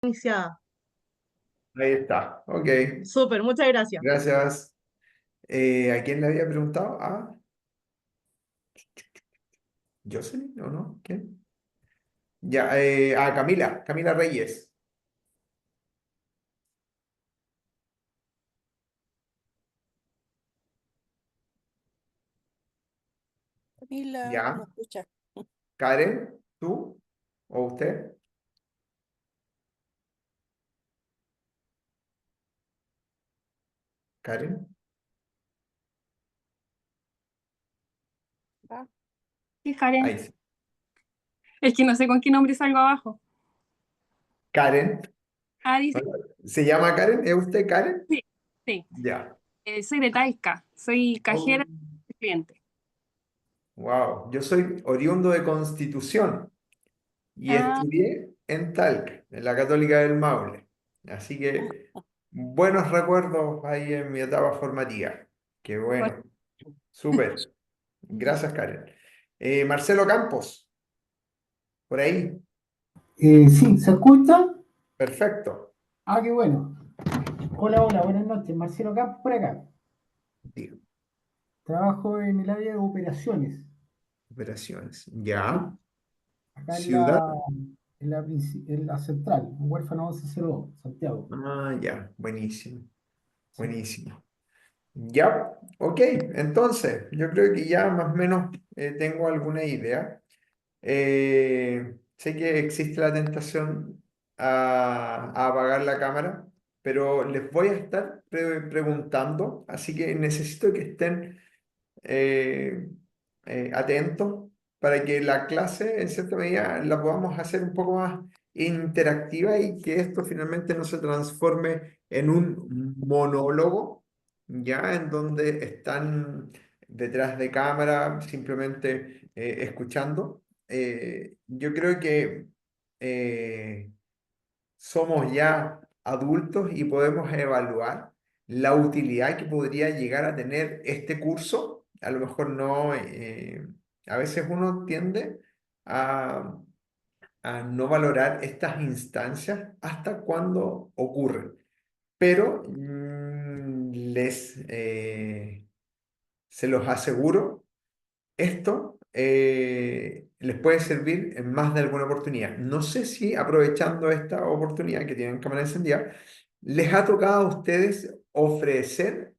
Iniciada. Ahí está. Ok. Súper, muchas gracias. Gracias. ¿A quién le había preguntado? ¿A Jocelyn o no? ¿Quién? Ya, a Camila. Camila Reyes. Camila, no Ya. escucha. Karen, ¿tú? ¿O usted? Karen. Ah, Sí, Karen. Ahí sí. Es que no sé con qué nombre salgo abajo. Karen. Ah, dice. ¿Se llama Karen? ¿Es usted Karen? Sí, sí. Ya. Soy de Talca. Soy Oh, cajera de cliente. wow. Yo soy oriundo de Constitución y Ah, estudié en Talca, en la Católica del Maule. Así que buenos recuerdos ahí en mi etapa formativa. Qué bueno, bueno. Súper. Gracias, Karen. Marcelo Campos, por ahí. Sí, ¿se escucha? Perfecto. Ah, qué bueno. Hola, hola, buenas noches. Marcelo Campos por acá. Digo, Trabajo en el área de operaciones. operaciones. Sí, Ya. acá Ciudad. en la central, en Huérfano 1102, Santiago. Ah, ya. Buenísimo. Sí. Buenísimo. Ya. Ok. Entonces, yo creo que ya más o menos tengo alguna idea. Sé que existe la tentación a apagar la cámara, pero les voy a estar preguntando, así que necesito que estén eh, atentos para que la clase, en cierta medida, la podamos hacer un poco más interactiva y que esto finalmente no se transforme en un monólogo, ya en donde están detrás de cámara simplemente escuchando. Yo creo que somos ya adultos y podemos evaluar la utilidad que podría llegar a tener este curso. A lo mejor no, a veces uno tiende a, a no valorar estas instancias hasta cuando ocurren, pero se los aseguro esto les puede servir en más de alguna oportunidad. No sé si aprovechando esta oportunidad que tienen cámara encendida, les ha tocado a ustedes ofrecer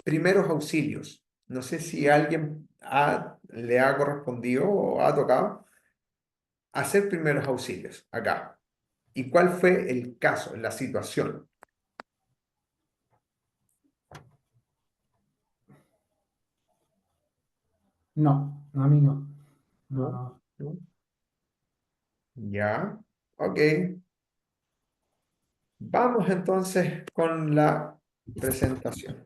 primeros auxilios. No sé si alguien le ha correspondido o ha tocado hacer primeros auxilios acá. ¿Y cuál fue el caso, la situación? No, a mí no. No, ¿No? no. ¿No? Ya, ok. Vamos entonces con la presentación.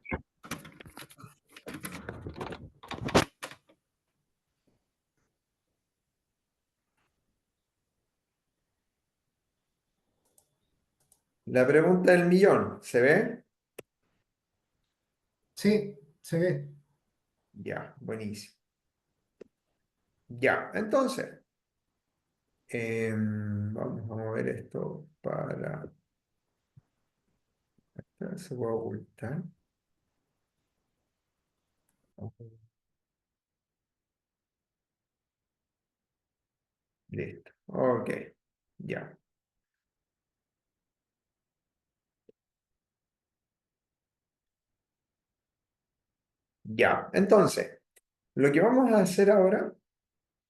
La pregunta del millón, ¿se ve? Sí, se ve. Ya, buenísimo. Ya, entonces, vamos a mover esto para... Se puede ocultar. Listo. Ok, ya. Ya, entonces, lo que vamos a hacer ahora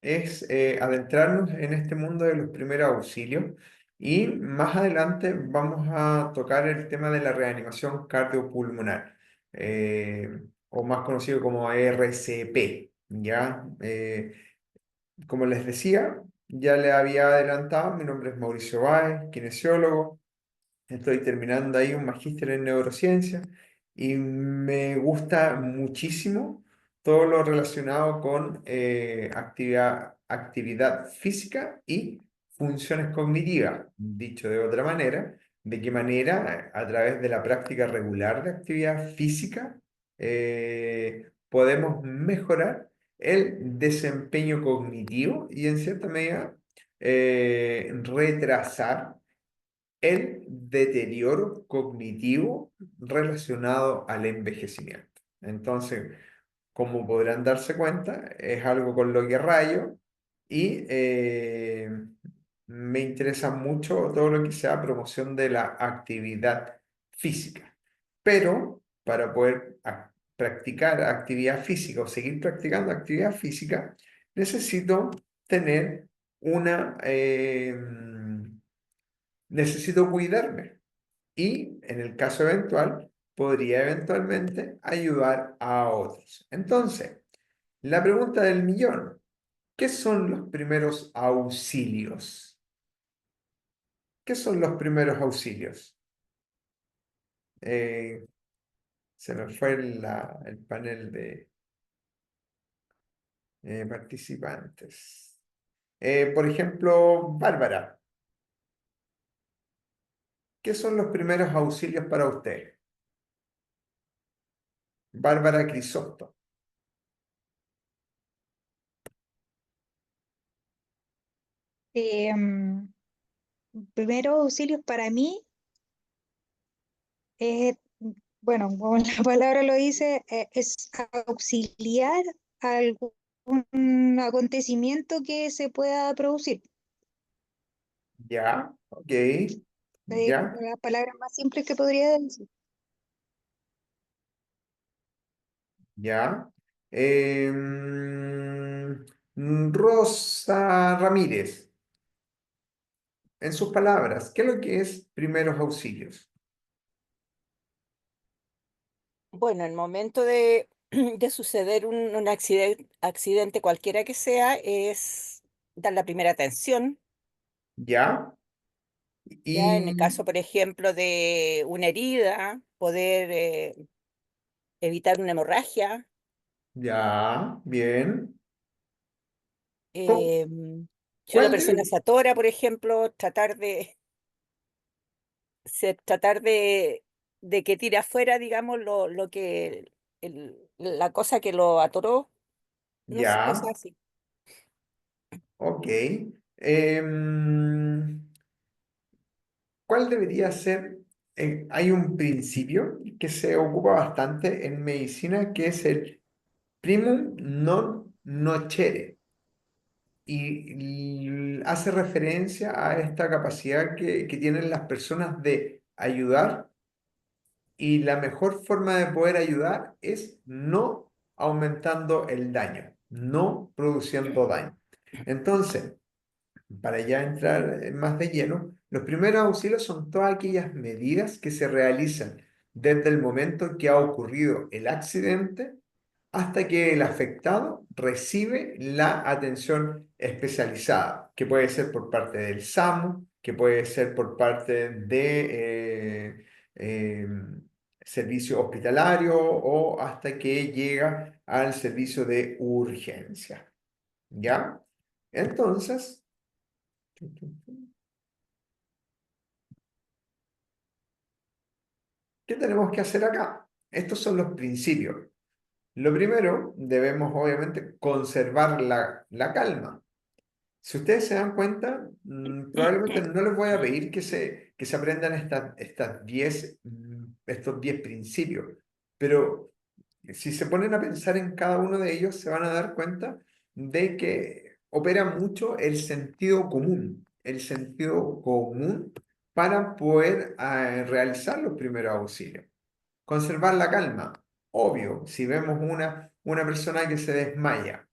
es adentrarnos en este mundo de los primeros auxilios y más adelante vamos a tocar el tema de la reanimación cardiopulmonar, o más conocido como RCP, ¿ya? Como les decía, ya le había adelantado, mi nombre es Mauricio Báez, kinesiólogo. Estoy terminando ahí un magíster en neurociencia y me gusta muchísimo todo lo relacionado con actividad física y funciones cognitivas. Dicho de otra manera, de qué manera a través de la práctica regular de actividad física podemos mejorar el desempeño cognitivo y en cierta medida retrasar el deterioro cognitivo relacionado al envejecimiento. Entonces, como podrán darse cuenta, es algo con lo que rayo y me interesa mucho todo lo que sea promoción de la actividad física. Pero para poder practicar actividad física o seguir practicando actividad física, necesito tener una... necesito cuidarme y en el caso eventual podría eventualmente ayudar a otros. Entonces, la pregunta del millón, ¿qué son los primeros auxilios? ¿Qué son los primeros auxilios? Eh, Se me fue el panel de participantes. Por ejemplo, Bárbara, ¿qué son los primeros auxilios para usted? Bárbara Crisóstomo. Em, Primeros auxilios para mí es, bueno, como la palabra lo dice, es auxiliar a algún acontecimiento que se pueda producir. Ya, ok, Es como ya, las palabras más simples que podría decir. ya. Rosa Ramírez, en sus palabras, ¿qué es lo que es primeros auxilios? Bueno, en el momento de, de suceder un accidente cualquiera que sea, es dar la primera atención. Ya, Ya en el y caso, por ejemplo, de una herida, poder evitar una hemorragia. ya, bien. ¿Cu- em, si una ¿Cuál persona debe? se atora, por ejemplo, tratar de que tire afuera, digamos, lo que, la cosa que lo atoró, no sé, cosas Ya, así. ok. ¿Cuál debería ser? Hay un principio que se ocupa bastante en medicina que es el primum non nocere y hace referencia a esta capacidad que tienen las personas de ayudar y la mejor forma de poder ayudar es no aumentando el daño, no produciendo daño. Entonces, para ya entrar más de lleno, los primeros auxilios son todas aquellas medidas que se realizan desde el momento que ha ocurrido el accidente hasta que el afectado recibe la atención especializada, que puede ser por parte del SAMU, que puede ser por parte de eh, servicio hospitalario o hasta que llega al servicio de urgencia. ¿Ya? Entonces, ¿qué tenemos que hacer acá? Estos son los principios. Lo primero, debemos obviamente conservar la calma. Si ustedes se dan cuenta, probablemente no les voy a pedir que se aprendan estos 10 principios, pero si se ponen a pensar en cada uno de ellos, se van a dar cuenta de que opera mucho el sentido común para poder realizar los primeros auxilios. Conservar la calma. Obvio, si vemos una persona que se desmaya,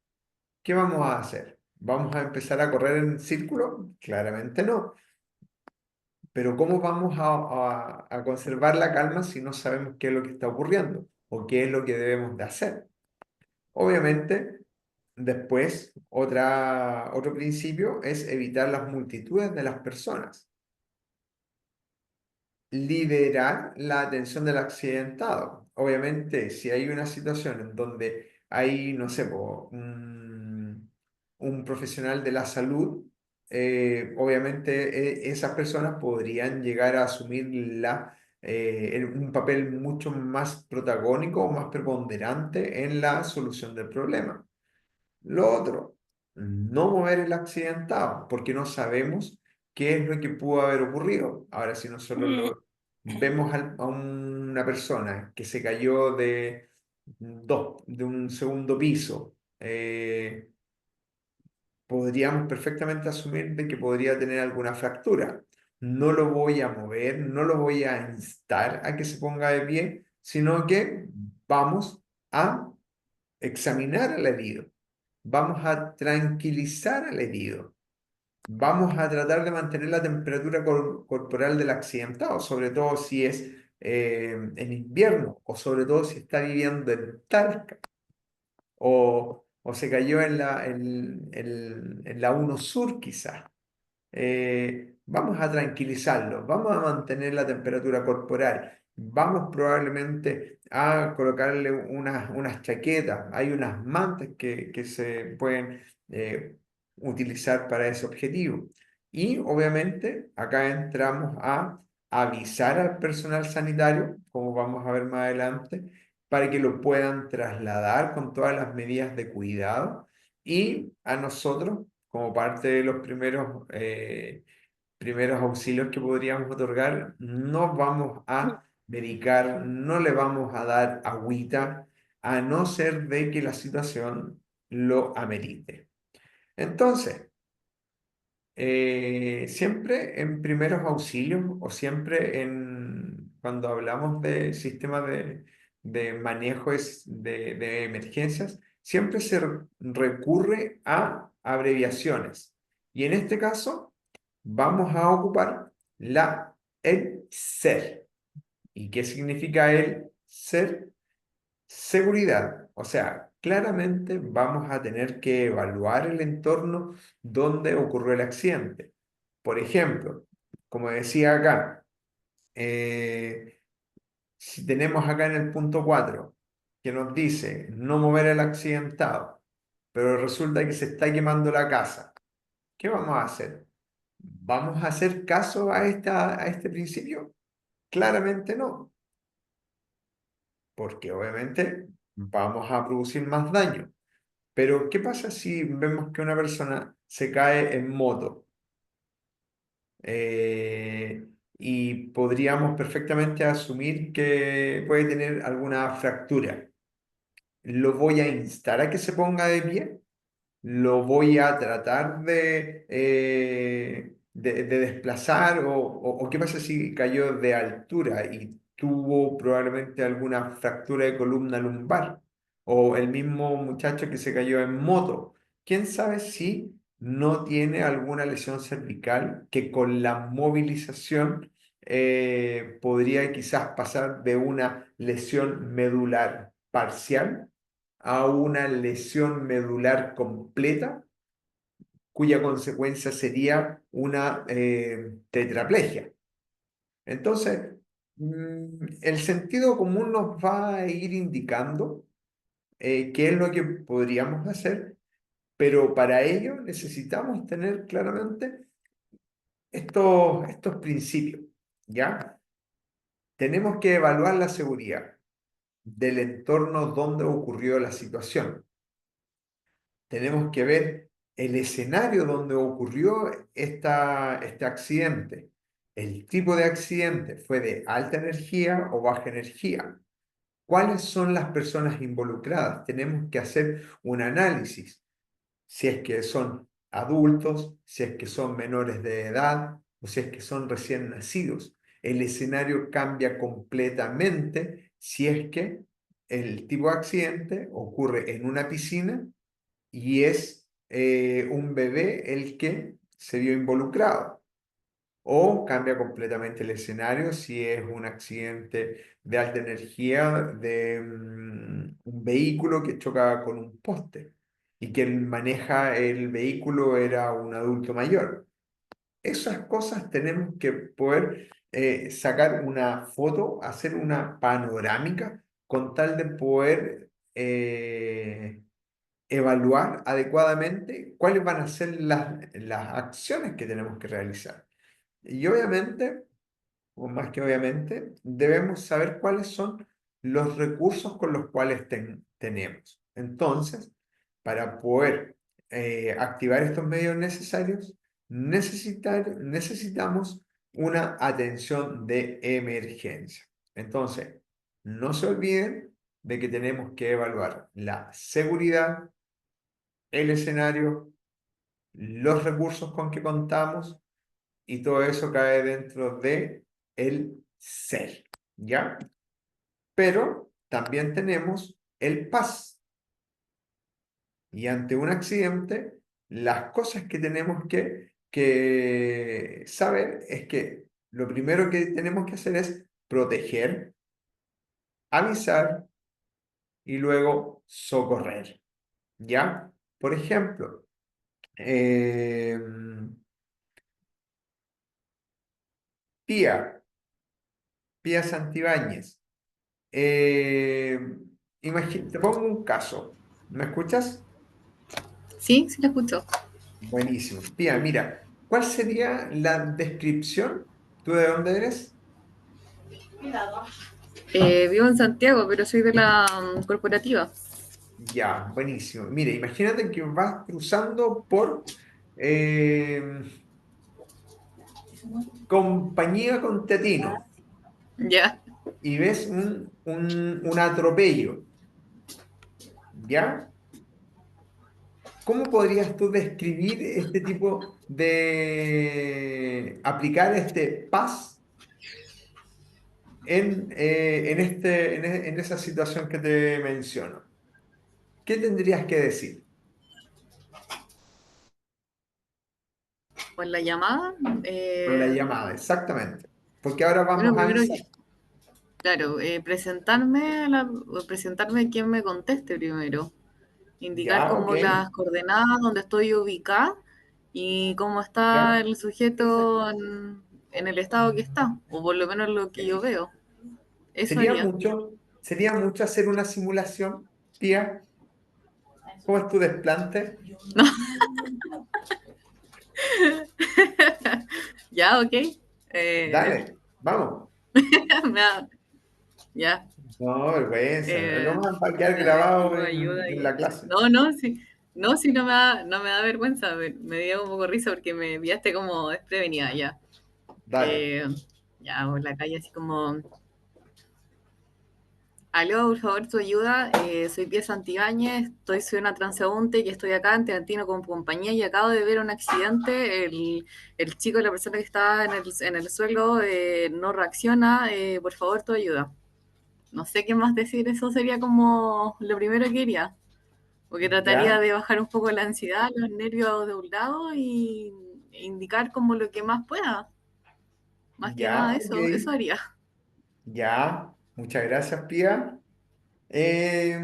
¿qué vamos a hacer? ¿Vamos a empezar a correr en círculo? Claramente no. Pero ¿cómo vamos a conservar la calma si no sabemos qué es lo que está ocurriendo o qué es lo que debemos de hacer? Obviamente, después, otro principio es evitar las multitudes de las personas. Liderar la atención del accidentado. Obviamente, si hay una situación en donde hay, no sé, un profesional de la salud, obviamente esas personas podrían llegar a asumir un papel mucho más protagónico o más preponderante en la solución del problema. Lo otro, no mover el accidentado, porque no sabemos qué es lo que pudo haber ocurrido. Ahora, si nosotros vemos a una persona que se cayó de un segundo piso, podríamos perfectamente asumir de que podría tener alguna fractura. No lo voy a mover, no lo voy a instar a que se ponga de pie, sino que vamos a examinar al herido, vamos a tranquilizar al herido, vamos a tratar de mantener la temperatura corporal del accidentado, sobre todo si es en invierno o sobre todo si está viviendo en Talca o se cayó en la 1 Sur quizás. Vamos a tranquilizarlo, vamos a mantener la temperatura corporal, vamos probablemente a colocarle unas chaquetas, hay unas mantas que se pueden utilizar para ese objetivo. Y obviamente acá entramos a avisar al personal sanitario, como vamos a ver más adelante, para que lo puedan trasladar con todas las medidas de cuidado y a nosotros como parte de los primeros auxilios que podríamos otorgar, no vamos a medicar, no le vamos a dar agüita, a no ser de que la situación lo amerite. Entonces, siempre en primeros auxilios o siempre cuando hablamos de sistemas de manejo de emergencias, siempre se recurre a abreviaciones. Y en este caso, vamos a ocupar el SER. ¿Y qué significa el SER? Seguridad, o sea, claramente vamos a tener que evaluar el entorno donde ocurrió el accidente. Por ejemplo, como decía acá, si tenemos acá en el punto 4 que nos dice no mover al accidentado, pero resulta que se está quemando la casa, ¿qué vamos a hacer? ¿Vamos a hacer caso a este principio? Claramente no, porque obviamente vamos a producir más daño. Pero, ¿qué pasa si vemos que una persona se cae en moto? Y podríamos perfectamente asumir que puede tener alguna fractura. ¿Lo voy a instar a que se ponga de pie? ¿Lo voy a tratar de desplazar? ¿O qué pasa si cayó de altura y tuvo probablemente alguna fractura de columna lumbar? O el mismo muchacho que se cayó en moto. ¿Quién sabe si no tiene alguna lesión cervical que con la movilización podría quizás pasar de una lesión medular parcial a una lesión medular completa, cuya consecuencia sería una tetraplegia? Entonces, el sentido común nos va a ir indicando qué es lo que podríamos hacer, pero para ello necesitamos tener claramente estos principios, ¿ya? Tenemos que evaluar la seguridad del entorno donde ocurrió la situación. Tenemos que ver el escenario donde ocurrió este accidente. El tipo de accidente fue de alta energía o baja energía. ¿Cuáles son las personas involucradas? Tenemos que hacer un análisis. Si es que son adultos, si es que son menores de edad o si es que son recién nacidos. El escenario cambia completamente si es que el tipo de accidente ocurre en una piscina y es un bebé el que se vio involucrado. O cambia completamente el escenario si es un accidente de alta energía de un vehículo que choca con un poste y quien maneja el vehículo era un adulto mayor. Esas cosas tenemos que poder sacar una foto, hacer una panorámica con tal de poder evaluar adecuadamente cuáles van a ser las acciones que tenemos que realizar. Y obviamente, o más que obviamente, debemos saber cuáles son los recursos con los cuales tenemos. Entonces, para poder activar estos medios necesarios, necesitamos una atención de emergencia. Entonces, no se olviden de que tenemos que evaluar la seguridad, el escenario, los recursos con que contamos y todo eso cae dentro de el ser, ¿ya? Pero también tenemos el PAS. Y ante un accidente, las cosas que tenemos que saber es que lo primero que tenemos que hacer es proteger, avisar y luego socorrer, ¿ya? Por ejemplo, eh, Pía, Pía Santibáñez. Eh, te pongo un caso. ¿Me escuchas? Sí, sí la escucho. Buenísimo. Pía, mira, ¿cuál sería la descripción? ¿Tú de dónde eres? Vivo en Santiago, pero soy de la corporativa. Ya, buenísimo. Mire, imagínate que vas cruzando por eh, Compañía Contetino Ya. y ves un atropello, ¿ya? ¿Cómo podrías tú describir este tipo de aplicar este PAS en esa situación que te menciono? ¿Qué tendrías que decir Pues la llamada. con la llamada? Exactamente. Porque ahora Bueno, vamos a primero, avisar. claro, presentarme a quien me conteste primero. Indicar Ya, ok. como las coordenadas donde estoy ubicada y cómo está Ya. el sujeto en el estado que está, o por lo menos lo que yo veo. Eso Sería haría. mucho, sería mucho hacer una simulación, tía. ¿Cómo es tu desplante? Ya, ok. Eh, Dale, vamos. me da- ya. No, vergüenza. Eh, Lo más va a quedar a ver, grabado pido ayuda en y... la clase. No, no, sí. No, sí, no me da vergüenza. Me dio un poco risa porque me pillaste como desprevenida, ya. Dale. Eh, ya, por la calle así como... Aló, por favor, tu ayuda. Soy Pía Santibáñez, soy una transeúnte que estoy acá en Teatino con compañía y acabo de ver un accidente. El chico, la persona que está en el suelo, no reacciona. Por favor, tu ayuda. No sé qué más decir, eso sería como lo primero que haría. Porque trataría Ya, de bajar un poco la ansiedad, los nervios de un lado y indicar como lo que más pueda. Más que ya, nada ok. eso haría. Ya. Muchas gracias, Pía. Eh,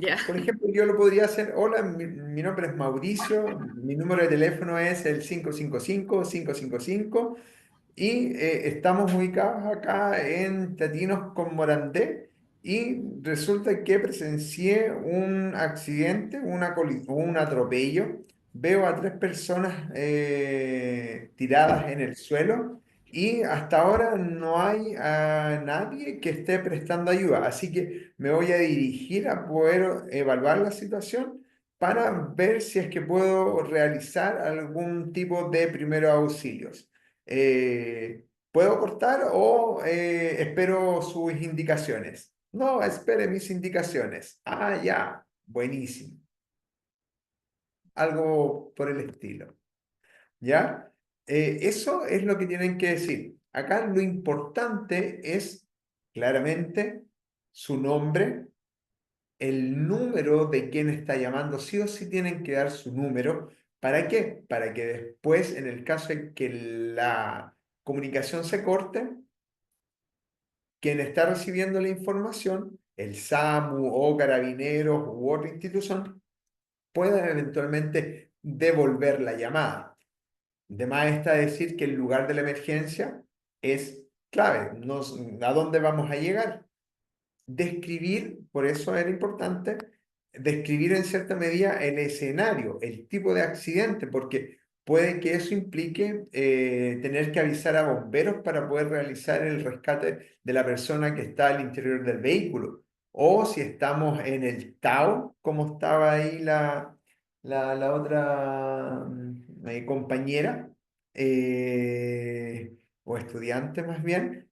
Ya. por ejemplo, yo lo podría hacer. Hola, mi nombre es Mauricio. Mi número de teléfono es el 555-555. Y estamos ubicados acá en Tatinos con Morandé y resulta que presencié un accidente, un atropello. Veo a tres personas tiradas en el suelo y hasta ahora no hay a nadie que esté prestando ayuda. Así que me voy a dirigir a poder evaluar la situación para ver si es que puedo realizar algún tipo de primeros auxilios. ¿Puedo cortar o espero sus indicaciones? No, espere mis indicaciones. Ah, ya, buenísimo. Algo por el estilo. ¿Ya? Eso es lo que tienen que decir. Acá lo importante es claramente su nombre, el número de quien está llamando. Sí o sí tienen que dar su número. ¿Para qué? Para que después, en el caso de que la comunicación se corte, quien está recibiendo la información, el SAMU o Carabineros u otra institución, pueda eventualmente devolver la llamada. De más está decir que el lugar de la emergencia es clave. ¿A dónde vamos a llegar? Describir, por eso era importante, describir en cierta medida el escenario, el tipo de accidente, porque puede que eso implique tener que avisar a bomberos para poder realizar el rescate de la persona que está al interior del vehículo. O si estamos en el Tao, como estaba ahí la otra compañera, o estudiante más bien,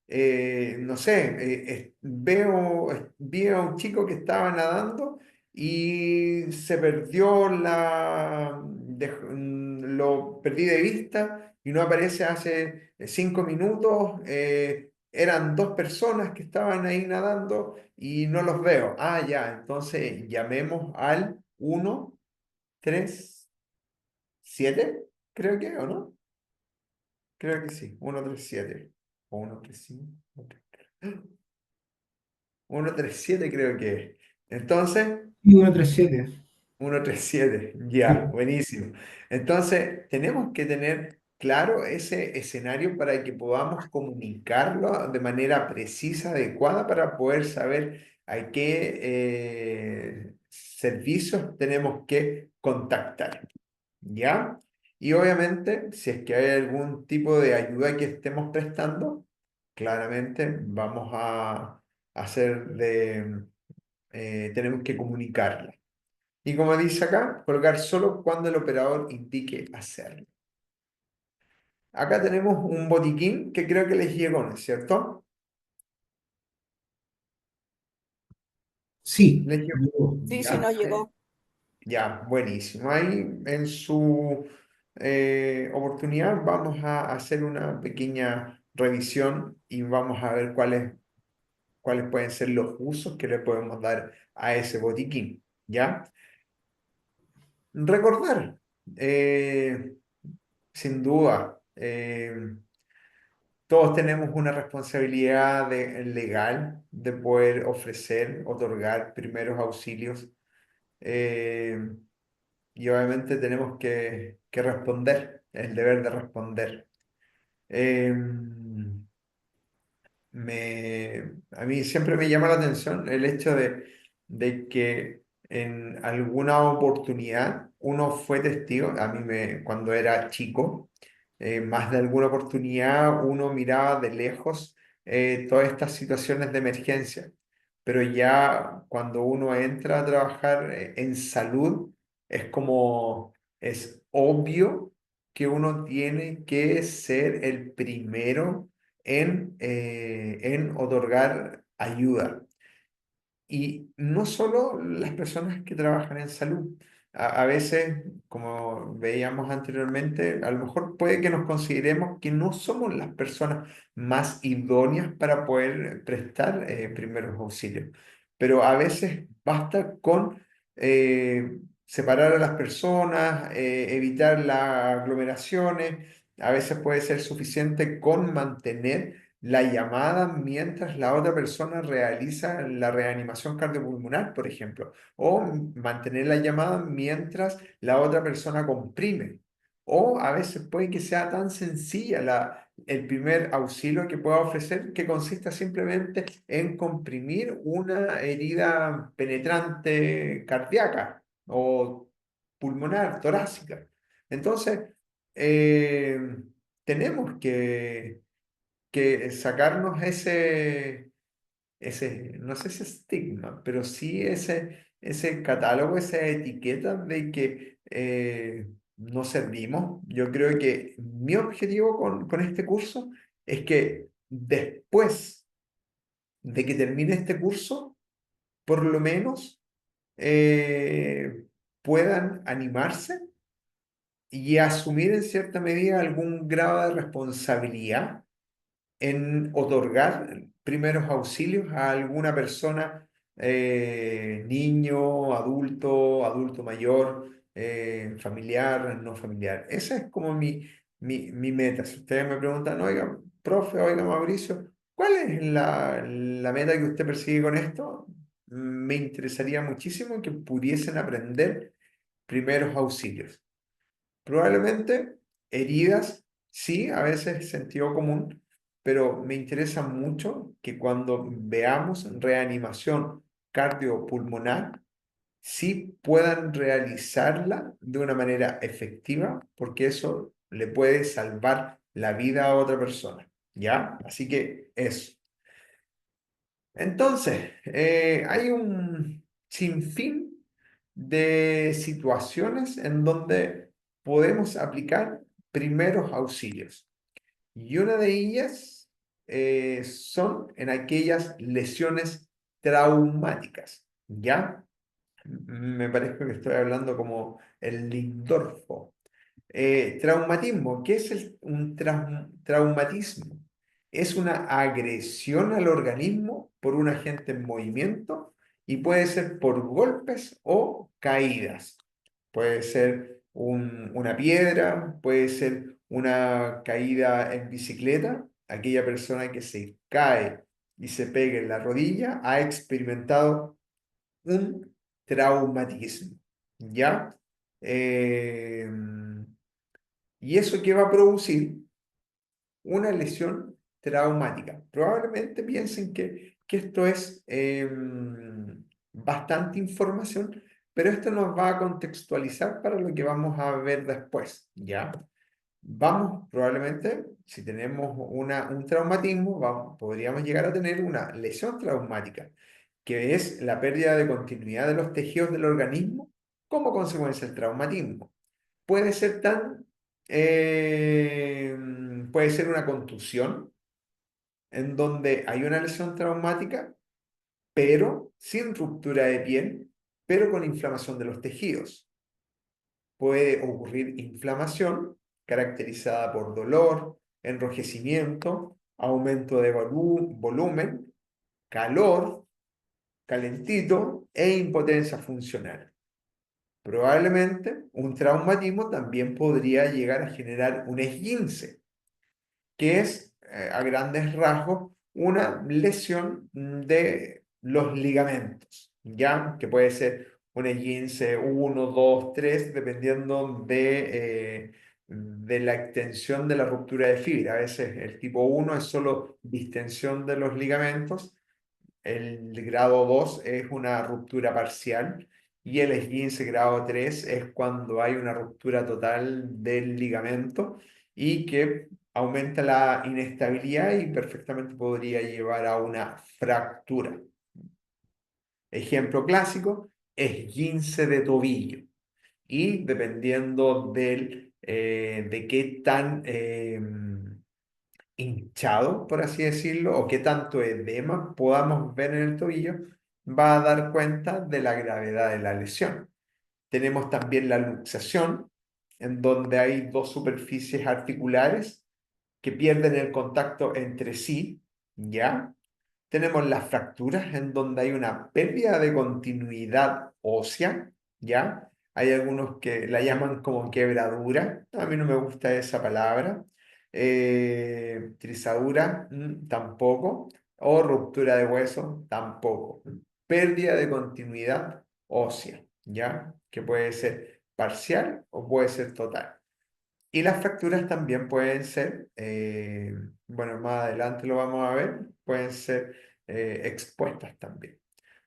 no sé, vi a un chico que estaba nadando y se perdió lo perdí de vista y no aparece hace 5 minutos. Eran dos personas que estaban ahí nadando y no los veo. Ah, ya, entonces llamemos al 137, creo que, ¿o no? Creo que sí, 137 o 135. 137 creo que es. Entonces, Y 137. 137, Sí. ya, buenísimo. Entonces, tenemos que tener claro ese escenario para que podamos comunicarlo de manera precisa, adecuada, para poder saber a qué servicios tenemos que contactar. ¿Ya? Y obviamente, si es que hay algún tipo de ayuda que estemos prestando, claramente vamos a tenemos que comunicarla. Y como dice acá, colgar solo cuando el operador indique hacerlo. Acá tenemos un botiquín que creo que les llegó, ¿no es cierto? Sí, Les llegó. Sí, sí, Ya, nos llegó. ya, buenísimo. Ahí en su oportunidad vamos a hacer una pequeña revisión y vamos a ver cuáles pueden ser los usos que le podemos dar a ese botiquín. ¿Ya? Recordar, sin duda, todos tenemos una responsabilidad legal de poder ofrecer, otorgar primeros auxilios, eh, y obviamente tenemos que responder, el deber de responder. Eh, a mí siempre me llama la atención el hecho de que en alguna oportunidad uno fue testigo, cuando era chico, más de alguna oportunidad uno miraba de lejos todas estas situaciones de emergencia, pero ya cuando uno entra a trabajar en salud, es obvio que uno tiene que ser el primero en otorgar ayuda. Y no solo las personas que trabajan en salud. A veces, como veíamos anteriormente, a lo mejor puede que nos consideremos que no somos las personas más idóneas para poder prestar primeros auxilios. Pero a veces basta con separar a las personas, evitar las aglomeraciones. A veces puede ser suficiente con mantener la llamada mientras la otra persona realiza la reanimación cardiopulmonar, por ejemplo, o mantener la llamada mientras la otra persona comprime. O a veces puede que sea tan sencilla el primer auxilio que pueda ofrecer que consista simplemente en comprimir una herida penetrante cardíaca o pulmonar, torácica. Entonces, eh, tenemos que sacarnos no sé si estigma, pero sí ese catálogo, esa etiqueta de que no servimos. Yo creo que mi objetivo con este curso es que después de que termine este curso, por lo menos puedan animarse y asumir en cierta medida algún grado de responsabilidad en otorgar primeros auxilios a alguna persona, niño, adulto mayor, familiar, no familiar. Esa es como mi meta. Si ustedes me preguntan, oiga, profe, oiga, Mauricio, ¿cuál es la meta que usted persigue con esto? Me interesaría muchísimo que pudiesen aprender primeros auxilios. Probablemente heridas, sí, a veces sentido común, pero me interesa mucho que cuando veamos reanimación cardiopulmonar, sí puedan realizarla de una manera efectiva, porque eso le puede salvar la vida a otra persona, ¿ya? Así que eso. Entonces, hay un sinfín de situaciones en donde podemos aplicar primeros auxilios. Y una de ellas son en aquellas lesiones traumáticas, ¿ya? Me parece que estoy hablando como el Lindorfo. Traumatismo, ¿qué es un traumatismo? Es una agresión al organismo por un agente en movimiento y puede ser por golpes o caídas. Puede ser una piedra, puede ser una caída en bicicleta. Aquella persona que se cae y se pega en la rodilla ha experimentado un traumatismo, ¿ya? Eh, ¿Y eso qué va a producir? Una lesión traumática. Probablemente piensen que esto es bastante información, pero esto nos va a contextualizar para lo que vamos a ver después, ¿ya? Vamos, probablemente, si tenemos un traumatismo, podríamos llegar a tener una lesión traumática, que es la pérdida de continuidad de los tejidos del organismo como consecuencia del traumatismo. Puede ser eh, puede ser una contusión en donde hay una lesión traumática, pero sin ruptura de piel, pero con inflamación de los tejidos. Puede ocurrir inflamación caracterizada por dolor, enrojecimiento, aumento de volumen, calor, calentito e impotencia funcional. Probablemente un traumatismo también podría llegar a generar un esguince, que es a grandes rasgos una lesión de los ligamentos, ¿ya? Que puede ser un esguince 1, 2, 3, dependiendo de la extensión de la ruptura de fibra. A veces el tipo 1 es solo distensión de los ligamentos, el grado 2 es una ruptura parcial y el esguince grado 3 es cuando hay una ruptura total del ligamento y que aumenta la inestabilidad y perfectamente podría llevar a una fractura. Ejemplo clásico, esguince de tobillo. Y dependiendo de qué tan hinchado, por así decirlo, o qué tanto edema podamos ver en el tobillo, va a dar cuenta de la gravedad de la lesión. Tenemos también la luxación, en donde hay dos superficies articulares que pierden el contacto entre sí, ¿ya? Tenemos las fracturas, en donde hay una pérdida de continuidad ósea, ¿ya? Hay algunos que la llaman como quebradura, a mí no me gusta esa palabra. Trizadura, tampoco. O ruptura de hueso, tampoco. Pérdida de continuidad ósea, ¿ya? Que puede ser parcial o puede ser total. Y las fracturas también pueden ser, bueno, más adelante lo vamos a ver, pueden ser expuestas también.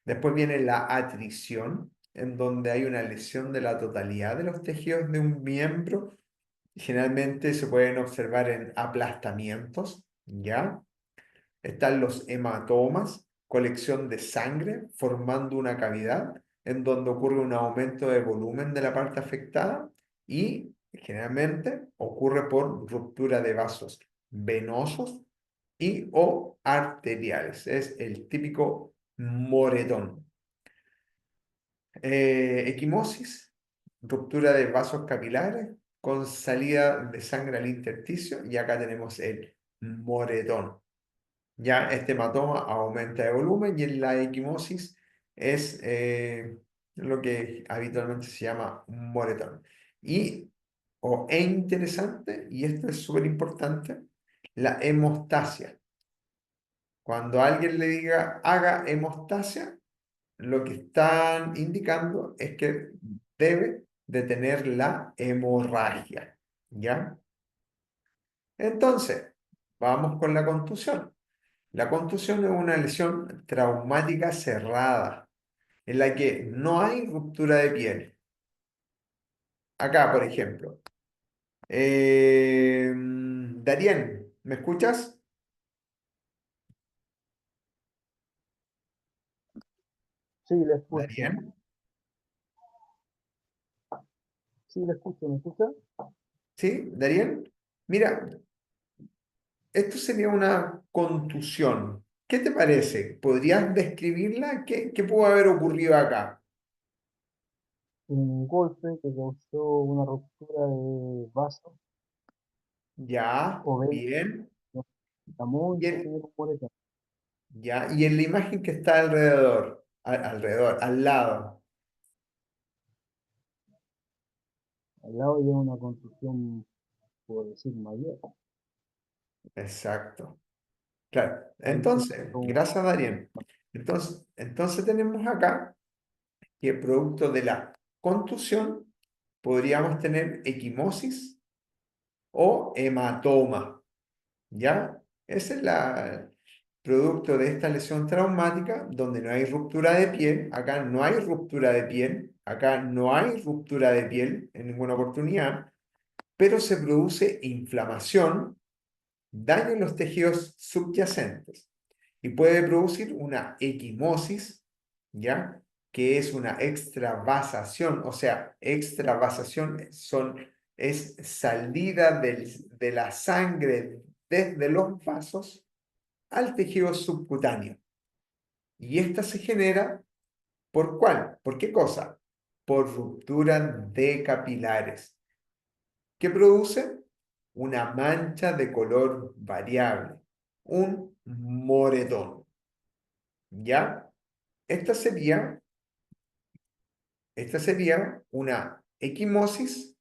Después viene la atrición, en donde hay una lesión de la totalidad de los tejidos de un miembro. Generalmente se pueden observar en aplastamientos, ¿ya? Están los hematomas, colección de sangre formando una cavidad en donde ocurre un aumento de volumen de la parte afectada y generalmente ocurre por ruptura de vasos venosos y o arteriales. Es el típico moretón. Equimosis, ruptura de vasos capilares con salida de sangre al intersticio y acá tenemos el moretón. Ya este hematoma aumenta de volumen y en la equimosis es lo que habitualmente se llama un moretón. Es interesante, y esto es súper importante, la hemostasia. Cuando alguien le diga haga hemostasia, lo que están indicando es que debe detener la hemorragia. ¿Ya? Entonces, vamos con la contusión. La contusión es una lesión traumática cerrada, en la que no hay ruptura de piel. Acá, por ejemplo. Darien, ¿me escuchas? Sí, le escucho. Darien. Sí, le escucho. ¿Me escucha? ¿Sí, Darien? Mira, esto sería una contusión. ¿Qué te parece? ¿Podrías describirla? ¿Qué pudo haber ocurrido acá? Un golpe que causó una ruptura de vaso Ya, o vein bien. está muy Y pequeño un moretón. ya, y en la imagen que está alrededor, al lado. Al lado lleva una contusión, por decir, mayor. Exacto. Claro. Ahí se Entonces, hizo gracias, Darien. Entonces tenemos acá que producto de la contusión podríamos tener equimosis o hematoma. ¿Ya? Ese es la producto de esta lesión traumática donde no hay ruptura de piel. Acá no hay ruptura de piel. Acá no hay ruptura de piel en ninguna oportunidad, pero se produce inflamación, daño en los tejidos subyacentes y puede producir una equimosis, ¿ya? Que es una extravasación, o sea, extravasación es salida de la sangre desde los vasos al tejido subcutáneo. Y esta se genera, ¿por cuál? ¿Por qué cosa? Por ruptura de capilares. ¿Qué produce? Una mancha de color variable, un moretón. ¿Ya? Esta sería, esta sería una equimosis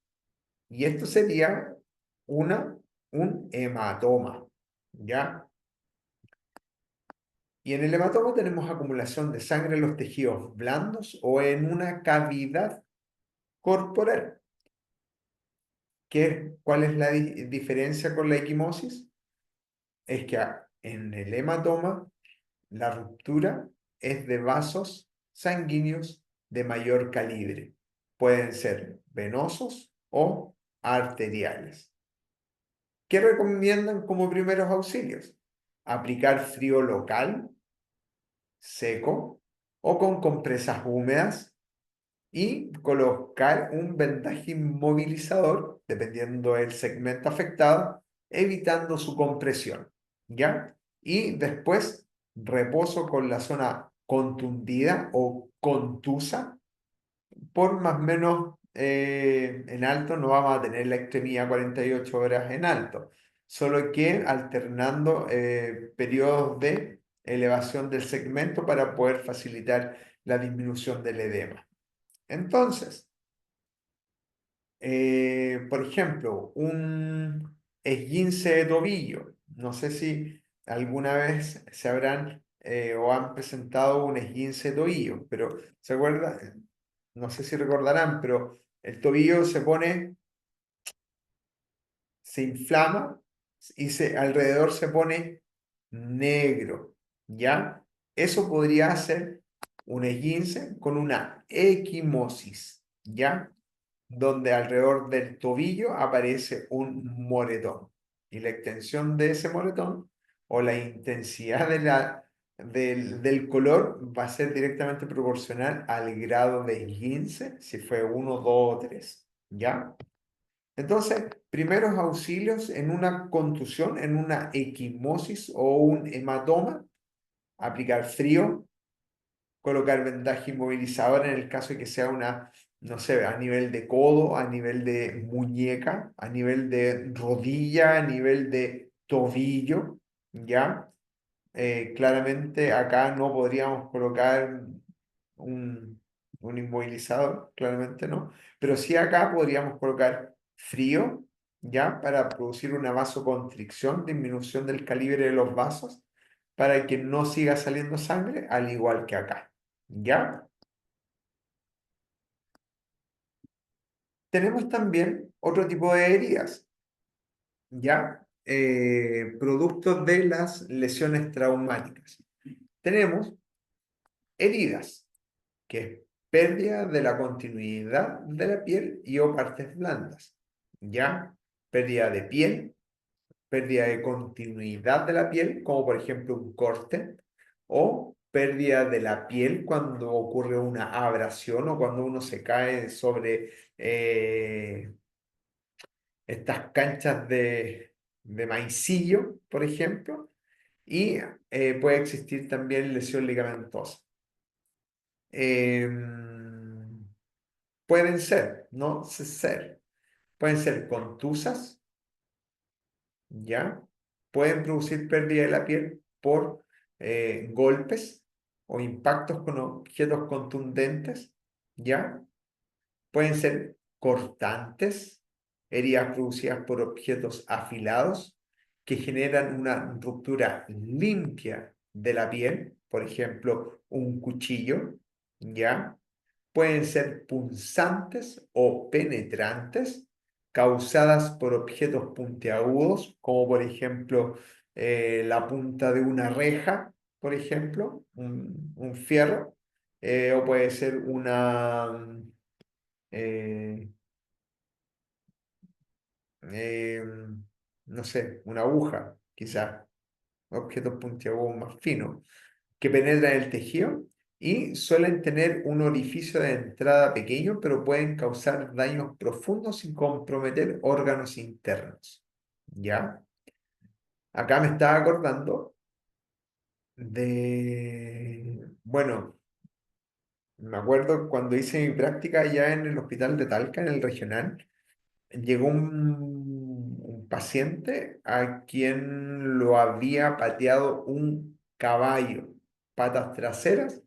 y esto sería un hematoma. ¿Ya? Y en el hematoma tenemos acumulación de sangre en los tejidos blandos o en una cavidad corporal. ¿Cuál es la diferencia con la equimosis? Es que en el hematoma la ruptura es de vasos sanguíneos de mayor calibre. Pueden ser venosos o arteriales. ¿Qué recomiendan como primeros auxilios? Aplicar frío local, seco o con compresas húmedas y colocar un vendaje inmovilizador, dependiendo del segmento afectado, evitando su compresión, ¿ya? Y después reposo con la zona contundida o contusa por más o menos en alto no vamos a tener la extremidad 48 horas en alto, solo que alternando periodos de elevación del segmento para poder facilitar la disminución del edema. Entonces, por ejemplo, un esguince de tobillo. No sé si alguna vez se habrán o han presentado un esguince de tobillo, pero ¿se acuerdan? No sé si recordarán, pero el tobillo se inflama y alrededor se pone negro, ¿ya? Eso podría ser un esguince con una equimosis, ¿ya? Donde alrededor del tobillo aparece un moretón. Y la extensión de ese moretón o la intensidad del color va a ser directamente proporcional al grado de esguince, si fue 1, 2 o 3. ¿Ya? Entonces, primeros auxilios en una contusión, en una equimosis o un hematoma, aplicar frío, colocar vendaje inmovilizador en el caso de que sea una, no sé, a nivel de codo, a nivel de muñeca, a nivel de rodilla, a nivel de tobillo, ¿ya? Claramente acá no podríamos colocar un, un inmovilizador, claramente no, pero sí acá podríamos colocar frío, ¿ya? Para producir una vasoconstricción, disminución del calibre de los vasos, para que no siga saliendo sangre, al igual que acá, ¿ya? Tenemos también otro tipo de heridas, ¿ya? Productos de las lesiones traumáticas. Tenemos heridas, que es pérdida de la continuidad de la piel y o partes blandas, ¿ya? Pérdida de piel, pérdida de continuidad de la piel, como por ejemplo un corte, o pérdida de la piel cuando ocurre una abrasión o cuando uno se cae sobre estas canchas de maicillo, por ejemplo, y puede existir también lesión ligamentosa. Pueden ser, no ser, pueden ser contusas, ¿ya? Pueden producir pérdida de la piel por golpes o impactos con objetos contundentes, ¿ya? Pueden ser cortantes, heridas producidas por objetos afilados que generan una ruptura limpia de la piel, por ejemplo, un cuchillo, ¿ya? Pueden ser punzantes o penetrantes, causadas por objetos puntiagudos, como por ejemplo la punta de una reja, por ejemplo, un fierro, o puede ser eh, eh, no sé, una aguja, quizás, objetos puntiagudos más finos, que penetran el tejido y suelen tener un orificio de entrada pequeño, pero pueden causar daños profundos y comprometer órganos internos. ¿Ya? Acá me estaba acordando bueno, me acuerdo cuando hice mi práctica ya en el hospital de Talca, en el regional. Llegó un paciente a quien lo había pateado un caballo, patas traseras,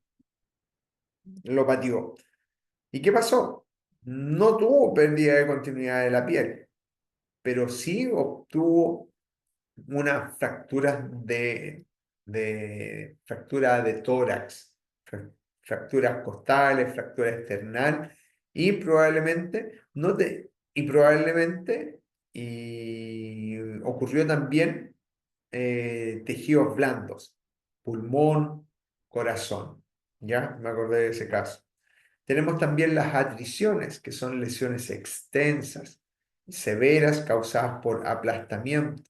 lo pateó. ¿Y qué pasó? No tuvo pérdida de continuidad de la piel, pero sí obtuvo unas fractura de tórax, fracturas costales, fractura external y probablemente y ocurrió también tejidos blandos, pulmón, corazón. ¿Ya? Me acordé de ese caso. Tenemos también las atriciones, que son lesiones extensas, severas, causadas por aplastamiento,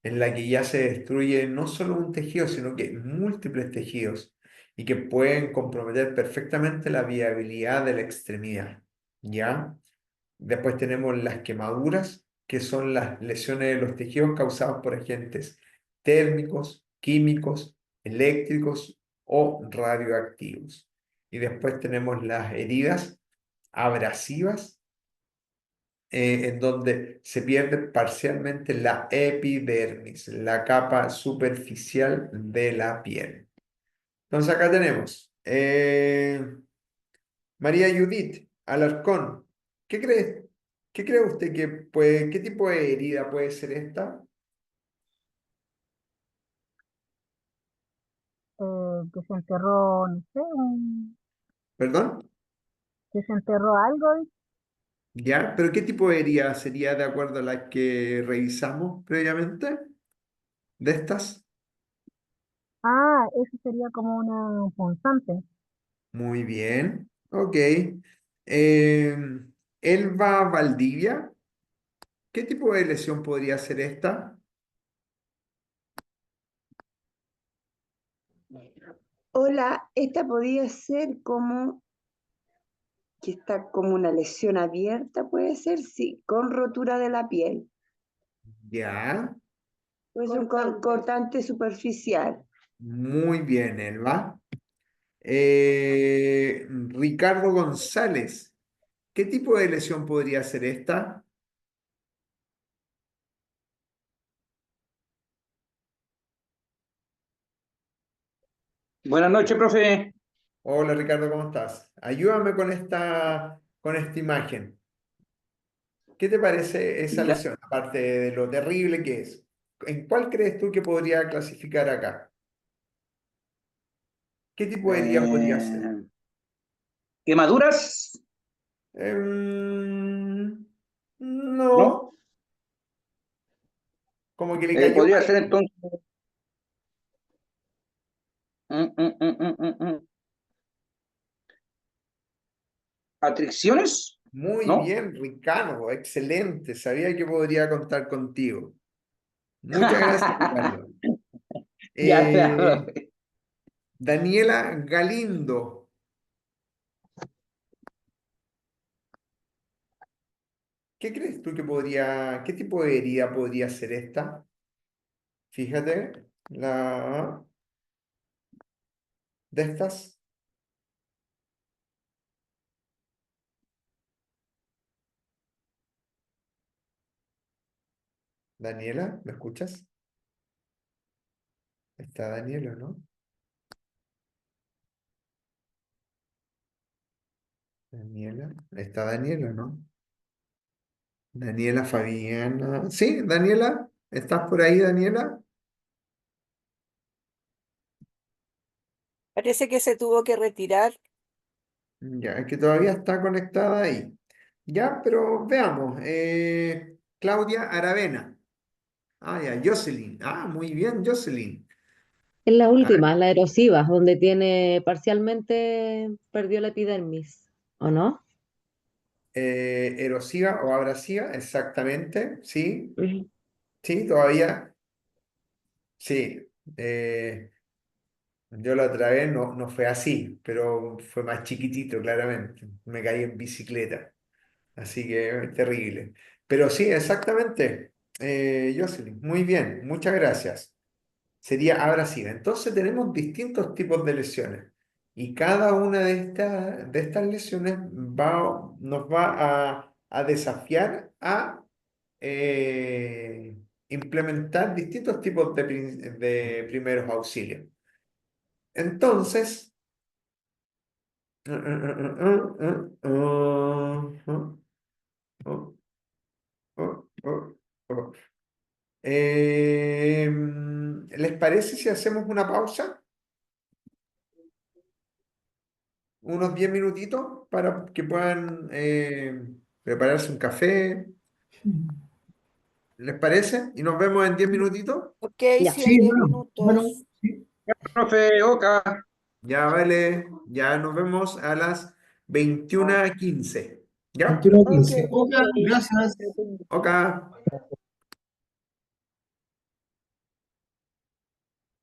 en la que ya se destruye no solo un tejido, sino que múltiples tejidos y que pueden comprometer perfectamente la viabilidad de la extremidad. ¿Ya? Después tenemos las quemaduras, que son las lesiones de los tejidos causadas por agentes térmicos, químicos, eléctricos o radioactivos. Y después tenemos las heridas abrasivas, en donde se pierde parcialmente la epidermis, la capa superficial de la piel. Entonces acá tenemos María Judith Alarcón. ¿Qué crees? ¿Qué cree usted qué tipo de herida puede ser esta? Que se enterró, no sé, ¿Perdón? que se enterró algo. ¿Ya? ¿Pero qué tipo de herida sería de acuerdo a la que revisamos previamente? ¿De estas? Ah, eso sería como una punzante. Muy bien. Ok. Elba Valdivia. ¿Qué tipo de lesión podría ser esta? Hola, esta podría ser como que está como una lesión abierta, puede ser, sí, con rotura de la piel. Ya. Puede ser un cortante superficial. Muy bien, Elba. Ricardo González. ¿Qué tipo de lesión podría ser esta? Buenas noches, profe. Hola Ricardo, ¿cómo estás? Ayúdame con esta imagen. ¿Qué te parece esa Ya, lesión, aparte de lo terrible que es? ¿En cuál crees tú que podría clasificar acá? ¿Qué tipo de herida podría ser? ¿quemaduras? Em, ¿No? no, como que le cayó Podría ser algo. entonces. mm, mm, mm, mm, mm, mm. ¿Atricciones? Muy ¿No? bien, Ricardo, excelente. Sabía que podría contar contigo. Muchas gracias, Ricardo. Ya, ya, Eh, profe. Daniela Galindo, ¿Qué crees tú que qué tipo de herida podría ser esta? Fíjate, de estas. Daniela, ¿me escuchas? ¿Está Daniela, no? Daniela, ¿está Daniela, no? Daniela Fabiana. Sí, Daniela, ¿estás por ahí, Daniela? Parece que se tuvo que retirar. Ya, es que todavía está conectada ahí. Ya, pero veamos. Claudia Aravena. Ah, ya, Jocelyn. Ah, muy bien, Jocelyn. Es la A ver, última, la erosiva, donde tiene parcialmente perdió la epidermis, ¿o no? erosiva o abrasiva, exactamente. Sí, Ujú. sí, todavía. Sí. Yo la otra vez no fue así, pero fue más chiquitito, claramente. Me caí en bicicleta. Así que terrible. Pero sí, exactamente, Jocelyn. Muy bien, muchas gracias. Sería abrasiva. Entonces tenemos distintos tipos de lesiones. Y cada una de estas lesiones nos va a desafiar a implementar distintos tipos de primeros auxilios. Entonces, ¿les parece si hacemos una pausa? Unos 10 minutitos para que puedan prepararse un café. ¿Les parece? Y nos vemos en 10 minutitos. Ok, Ya. sí, en Sí, 10 bueno, minutos. sí. Profe, Oca. Ya vale, ya nos vemos a las 21:15. ¿Ya? 21:15. Ok, Oka, gracias. Ok.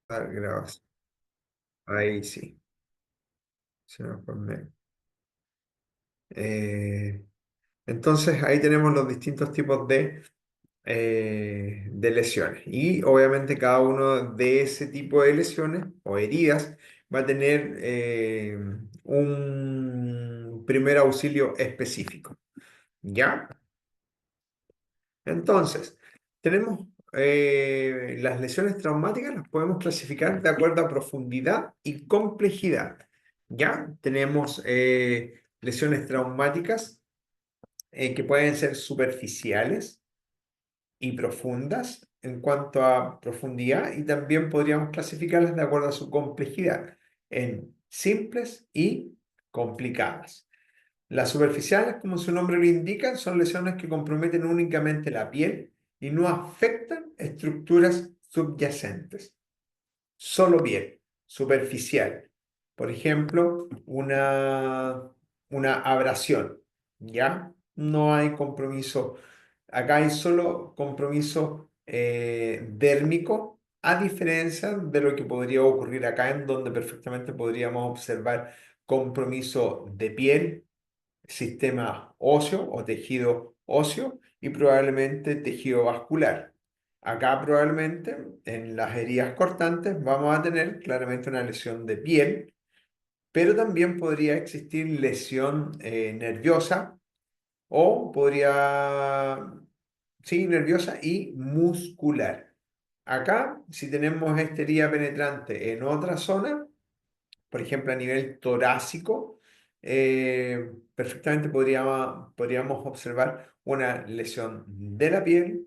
Grabación. Ahí sí. Se nos pone. Eh, entonces ahí tenemos los distintos tipos de lesiones. Y obviamente cada uno de ese tipo de lesiones o heridas va a tener un primer auxilio específico. ¿Ya? Entonces, tenemos las lesiones traumáticas, las podemos clasificar de acuerdo a profundidad y complejidad. ¿Ya? Tenemos lesiones traumáticas que pueden ser superficiales y profundas en cuanto a profundidad y también podríamos clasificarlas de acuerdo a su complejidad en simples y complicadas. Las superficiales, como su nombre lo indica, son lesiones que comprometen únicamente la piel y no afectan estructuras subyacentes. Solo piel, superficial. Por ejemplo, una abrasión, ¿ya? No hay compromiso. Acá hay solo compromiso dérmico, a diferencia de lo que podría ocurrir acá, en donde perfectamente podríamos observar compromiso de piel, sistema óseo o tejido óseo y probablemente tejido vascular. Acá probablemente en las heridas cortantes vamos a tener claramente una lesión de piel, pero también podría existir lesión nerviosa o podría, sí, nerviosa y muscular. Acá, si tenemos esta herida penetrante en otra zona, por ejemplo, a nivel torácico, perfectamente podríamos observar una lesión de la piel,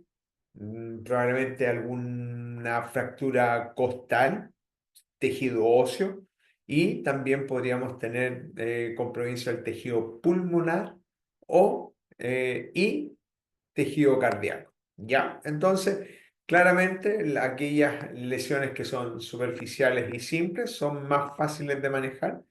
probablemente alguna fractura costal, tejido óseo, y también podríamos tener compromiso del tejido pulmonar y tejido cardíaco. ¿Ya? Entonces, claramente aquellas lesiones que son superficiales y simples son más fáciles de manejar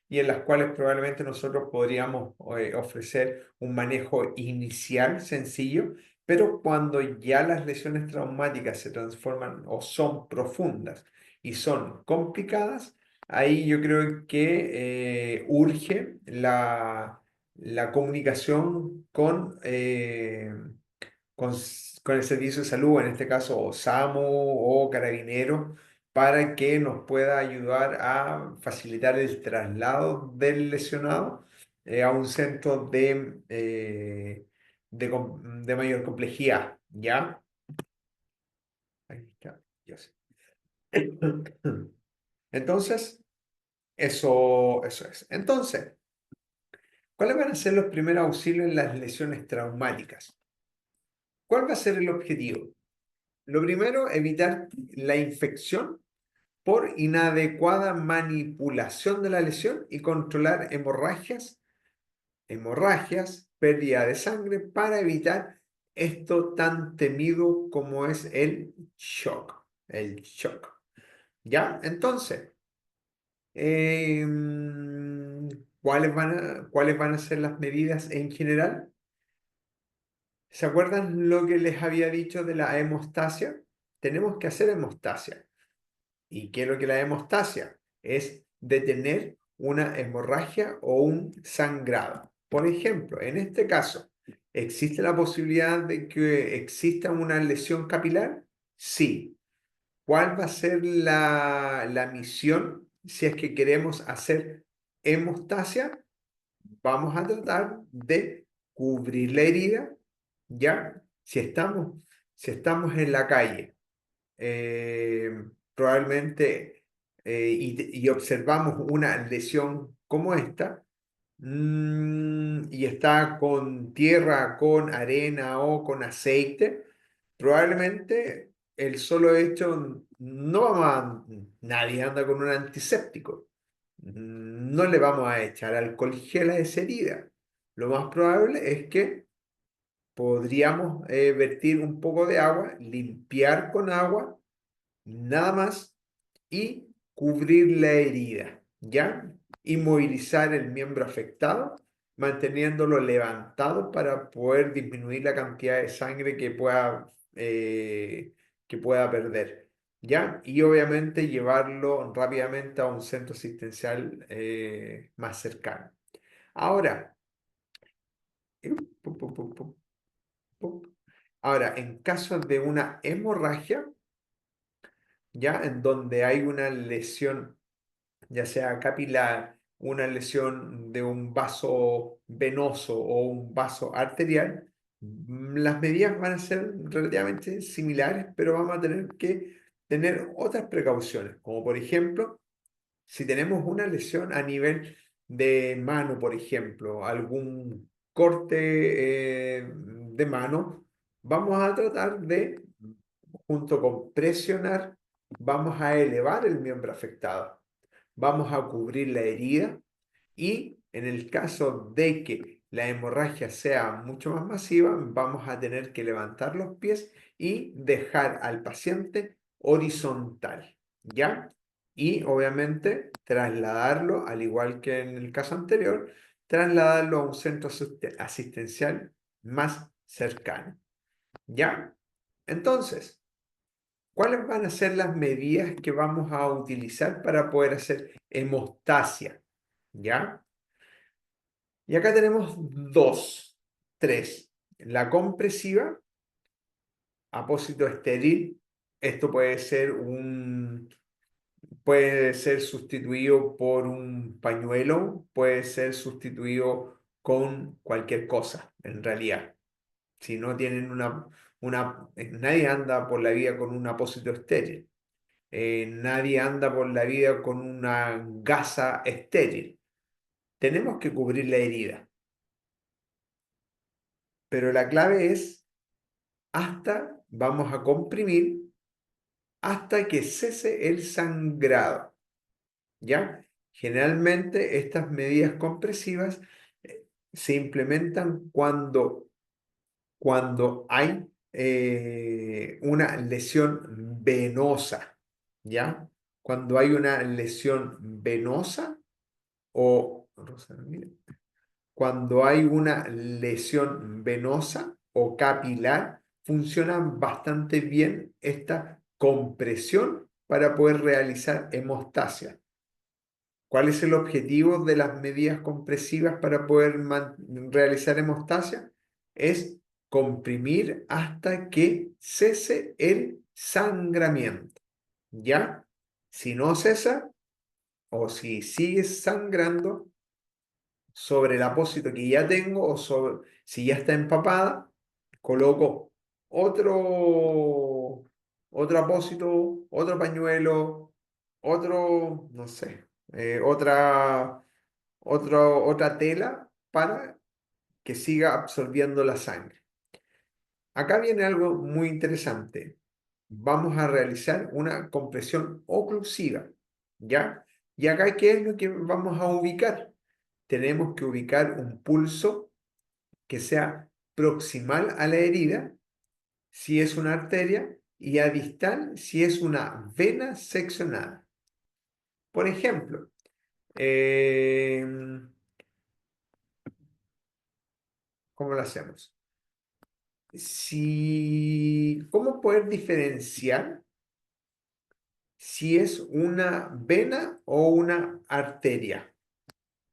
y en las cuales probablemente nosotros podríamos ofrecer un manejo inicial sencillo, pero cuando ya las lesiones traumáticas se transforman o son profundas y son complicadas, ahí yo creo que urge la comunicación con el servicio de salud, en este caso SAMU o Carabineros, para que nos pueda ayudar a facilitar el traslado del lesionado a un centro de mayor complejidad, ¿ya? Ahí está, ya sé. Entonces, eso es. Entonces, ¿cuáles van a ser los primeros auxilios en las lesiones traumáticas? ¿Cuál va a ser el objetivo? Lo primero, evitar la infección por inadecuada manipulación de la lesión y controlar hemorragias, pérdida de sangre para evitar esto tan temido como es el shock. El shock. ¿Ya? Entonces, ¿cuáles van a ser las medidas en general? ¿Se acuerdan lo que les había dicho de la hemostasia? Tenemos que hacer hemostasia. ¿Y qué es lo que la hemostasia? Es detener una hemorragia o un sangrado. Por ejemplo, en este caso, ¿existe la posibilidad de que exista una lesión capilar? Sí. ¿Cuál va a ser la misión si es que queremos hacer hemostasia? Vamos a tratar de cubrir la herida, ¿ya? Si estamos en la calle, probablemente, y observamos una lesión como esta, y está con tierra, con arena o con aceite, probablemente el solo hecho, nadie anda con un antiséptico. No le vamos a echar alcohol gel a esa herida. Lo más probable es que podríamos vertir un poco de agua, limpiar con agua, nada más, y cubrir la herida, ¿ya? Inmovilizar el miembro afectado, manteniéndolo levantado para poder disminuir la cantidad de sangre que pueda perder, ¿ya? Y obviamente llevarlo rápidamente a un centro asistencial más cercano. Ahora, pum, pum, pum, pum, pum. Ahora, en caso de una hemorragia, ya en donde hay una lesión, ya sea capilar, una lesión de un vaso venoso o un vaso arterial, las medidas van a ser relativamente similares, pero vamos a tener que tener otras precauciones, como por ejemplo, si tenemos una lesión a nivel de mano, por ejemplo, algún corte de mano, vamos a tratar de, junto con presionar, vamos a elevar el miembro afectado, vamos a cubrir la herida y en el caso de que la hemorragia sea mucho más masiva, vamos a tener que levantar los pies y dejar al paciente horizontal, ¿ya? Y obviamente trasladarlo, al igual que en el caso anterior, trasladarlo a un centro asistencial más cercano, ¿ya? Entonces, ¿cuáles van a ser las medidas que vamos a utilizar para poder hacer hemostasia? ¿Ya? Y acá tenemos tres. La compresiva, apósito estéril. Esto puede ser sustituido por un pañuelo, puede ser sustituido con cualquier cosa, en realidad. Si no tienen nadie anda por la vida con un apósito estéril. Nadie anda por la vida con una gasa estéril. Tenemos que cubrir la herida. Pero la clave es vamos a comprimir hasta que cese el sangrado. ¿Ya? Generalmente estas medidas compresivas se implementan cuando hay una lesión venosa. ¿Ya? Cuando hay una lesión venosa o cuando hay una lesión venosa o capilar, funciona bastante bien esta compresión para poder realizar hemostasia. ¿Cuál es el objetivo de las medidas compresivas para poder realizar hemostasia? Es comprimir hasta que cese el sangramiento. ¿Ya? Si no cesa o si sigue sangrando sobre el apósito que ya tengo o sobre, si ya está empapada, coloco otro apósito, otro pañuelo, otro, no sé, otra tela para que siga absorbiendo la sangre. Acá viene algo muy interesante. Vamos a realizar una compresión oclusiva, ¿ya? Y acá, ¿qué es lo que vamos a ubicar? Tenemos que ubicar un pulso que sea proximal a la herida, si es una arteria, y a distal, si es una vena seccionada. Por ejemplo, ¿cómo lo hacemos? ¿Cómo poder diferenciar si es una vena o una arteria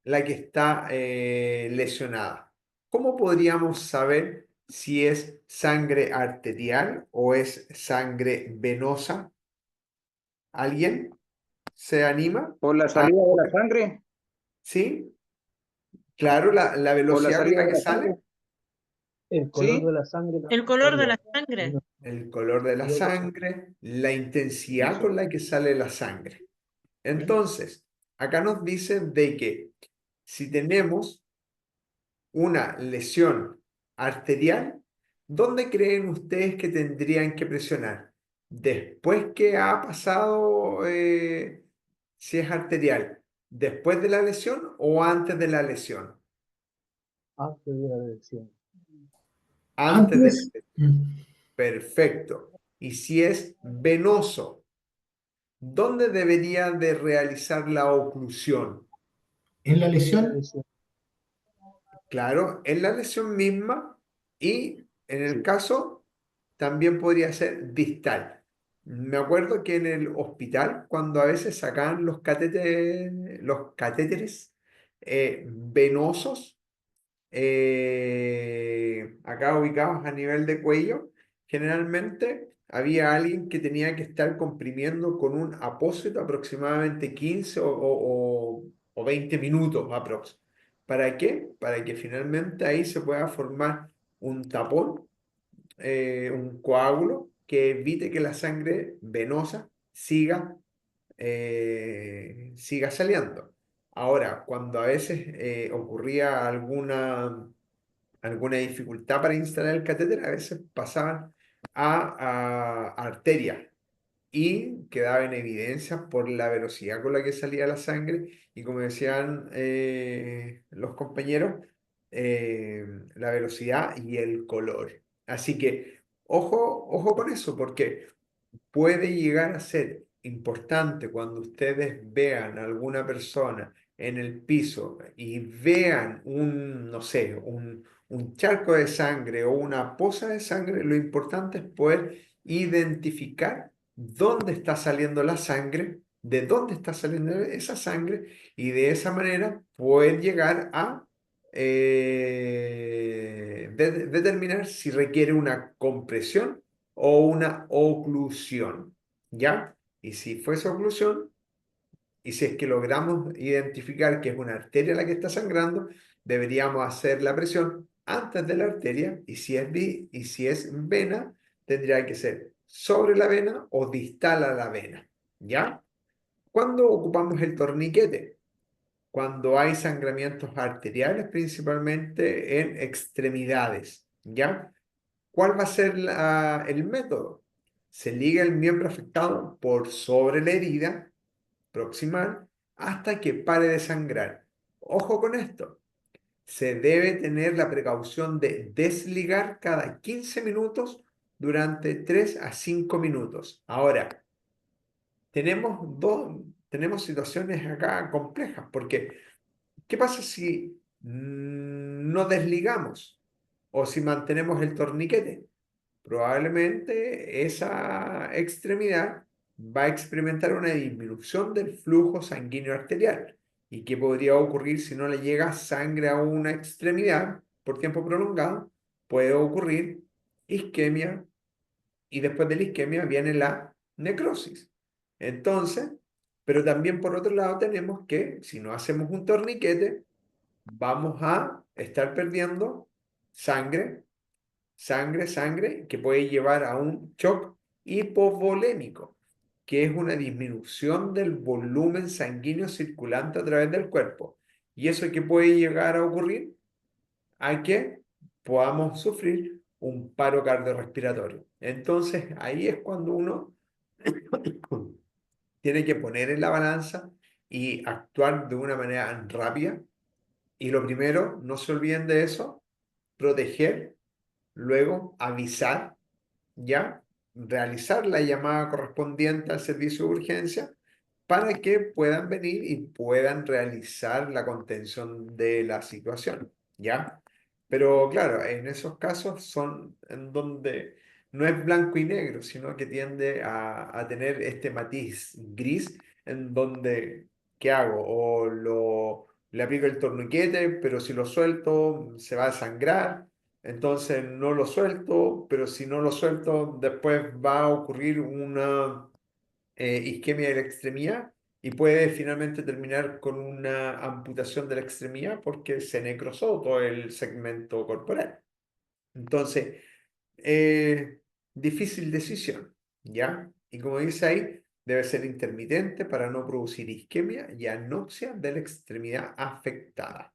la que está lesionada? ¿Cómo podríamos saber si es sangre arterial o es sangre venosa? ¿Alguien se anima? ¿Por la salida de la sangre? ¿Sí? Claro, la ¿Por la velocidad con salida la de que la sangre? sale, El color ¿Sí? de la sangre El color de varía. la sangre. el color de la Y otro- sangre, la intensidad Eso. con la que sale la sangre. Entonces, acá nos dice de que si tenemos una lesión arterial, ¿dónde creen ustedes que tendrían que presionar? Después que ha pasado, si es arterial, después de la lesión o antes de la lesión. Antes de la elección. Antes de la Antes, lesión. Perfecto. Y si es venoso, ¿dónde debería de realizar la oclusión? en la En la lesión, lesión. Claro, en la lesión misma y en el Sí. caso también podría ser distal. Me acuerdo que en el hospital, cuando a veces sacaban los catéteres venosos, acá ubicados a nivel de cuello, generalmente había alguien que tenía que estar comprimiendo con un apósito aproximadamente 15 o 20 minutos aprox. ¿Para qué? Para que finalmente ahí se pueda formar un tapón, un coágulo que evite que la sangre venosa siga saliendo. Ahora, cuando a veces ocurría alguna dificultad para instalar el catéter, a veces pasaban a arteria y quedaba en evidencia por la velocidad con la que salía la sangre y como decían los compañeros, la velocidad y el color. Así que ojo con eso, porque puede llegar a ser importante cuando ustedes vean a alguna persona en el piso y vean no sé, un charco de sangre o una poza de sangre, lo importante es poder identificar dónde está saliendo la sangre, de dónde está saliendo esa sangre y de esa manera poder llegar a determinar si requiere una compresión o una oclusión, ¿ya? Y si fuese oclusión, y si es que logramos identificar que es una arteria la que está sangrando, deberíamos hacer la presión antes de la arteria, y si es vena, tendría que ser sobre la vena o distal a la vena, ¿ya? ¿Cuándo ocupamos el torniquete? Cuando hay sangramientos arteriales, principalmente en extremidades, ¿ya? ¿Cuál va a ser el método? Se liga el miembro afectado por sobre la herida proximal hasta que pare de sangrar. Ojo con esto. Se debe tener la precaución de desligar cada 15 minutos durante 3 a 5 minutos. Ahora, tenemos situaciones acá complejas, porque ¿qué pasa si no desligamos o si mantenemos el torniquete? Probablemente esa extremidad va a experimentar una disminución del flujo sanguíneo arterial. ¿Y qué podría ocurrir si no le llega sangre a una extremidad por tiempo prolongado? Puede ocurrir isquemia y después de la isquemia viene la necrosis. Entonces, pero también por otro lado tenemos que si no hacemos un torniquete, vamos a estar perdiendo sangre, sangre, que puede llevar a un shock hipovolémico, que es una disminución del volumen sanguíneo circulante a través del cuerpo. ¿Y eso qué puede llegar a ocurrir? A que podamos sufrir un paro cardiorrespiratorio. Entonces, ahí es cuando uno tiene que poner en la balanza y actuar de una manera rápida. Y lo primero, no se olviden de eso, proteger, luego avisar, ya, realizar la llamada correspondiente al servicio de urgencia para que puedan venir y puedan realizar la contención de la situación, ¿ya? Pero claro, en esos casos son en donde no es blanco y negro, sino que tiende a tener este matiz gris en donde, ¿qué hago? Le aplico el torniquete, pero si lo suelto se va a sangrar, entonces no lo suelto, pero si no lo suelto después va a ocurrir una isquemia de la extremidad y puede finalmente terminar con una amputación de la extremidad porque se necrosó todo el segmento corporal. Entonces, difícil decisión, ¿ya? Y como dice ahí, debe ser intermitente para no producir isquemia y anoxia de la extremidad afectada.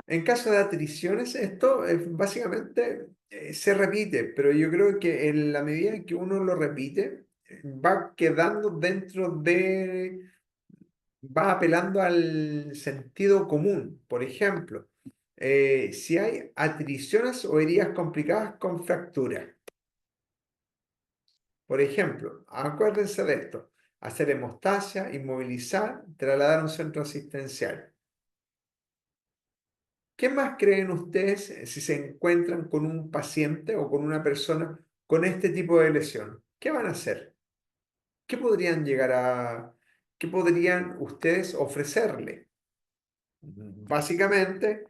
En caso de atriciones, esto básicamente se repite, pero yo creo que en la medida en que uno lo repite, va quedando va apelando al sentido común. Por ejemplo, si hay atriciones o heridas complicadas con fractura. Por ejemplo, acuérdense de esto: hacer hemostasia, inmovilizar, trasladar a un centro asistencial. ¿Qué más creen ustedes si se encuentran con un paciente o con una persona con este tipo de lesión? ¿Qué van a hacer? ¿Qué podrían qué podrían ustedes ofrecerle? Básicamente,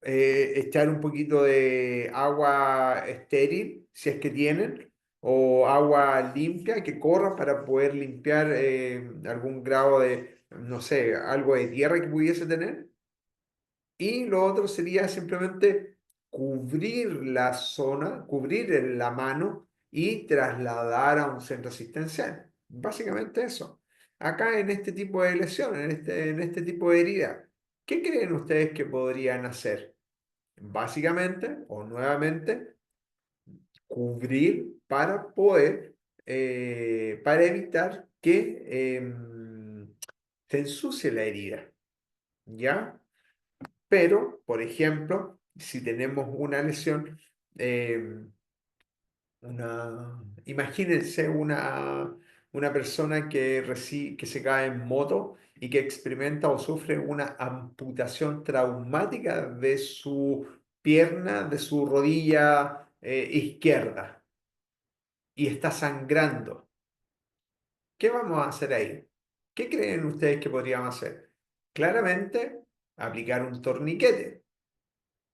echar un poquito de agua estéril, si es que tienen, o agua limpia que corra para poder limpiar algún grado de, no sé, algo de tierra que pudiese tener. Y lo otro sería simplemente cubrir la zona, cubrir la mano y trasladar a un centro asistencial. Básicamente eso. Acá en este tipo de lesión, en este tipo de herida, ¿qué creen ustedes que podrían hacer? Básicamente, o nuevamente, cubrir para poder, para evitar que se ensucie la herida. ¿Ya? Pero, por ejemplo, si tenemos una lesión, imagínense una persona que se cae en moto y que experimenta o sufre una amputación traumática de su pierna, de su rodilla izquierda y está sangrando. ¿Qué vamos a hacer ahí? ¿Qué creen ustedes que podríamos hacer? Claramente, aplicar un torniquete.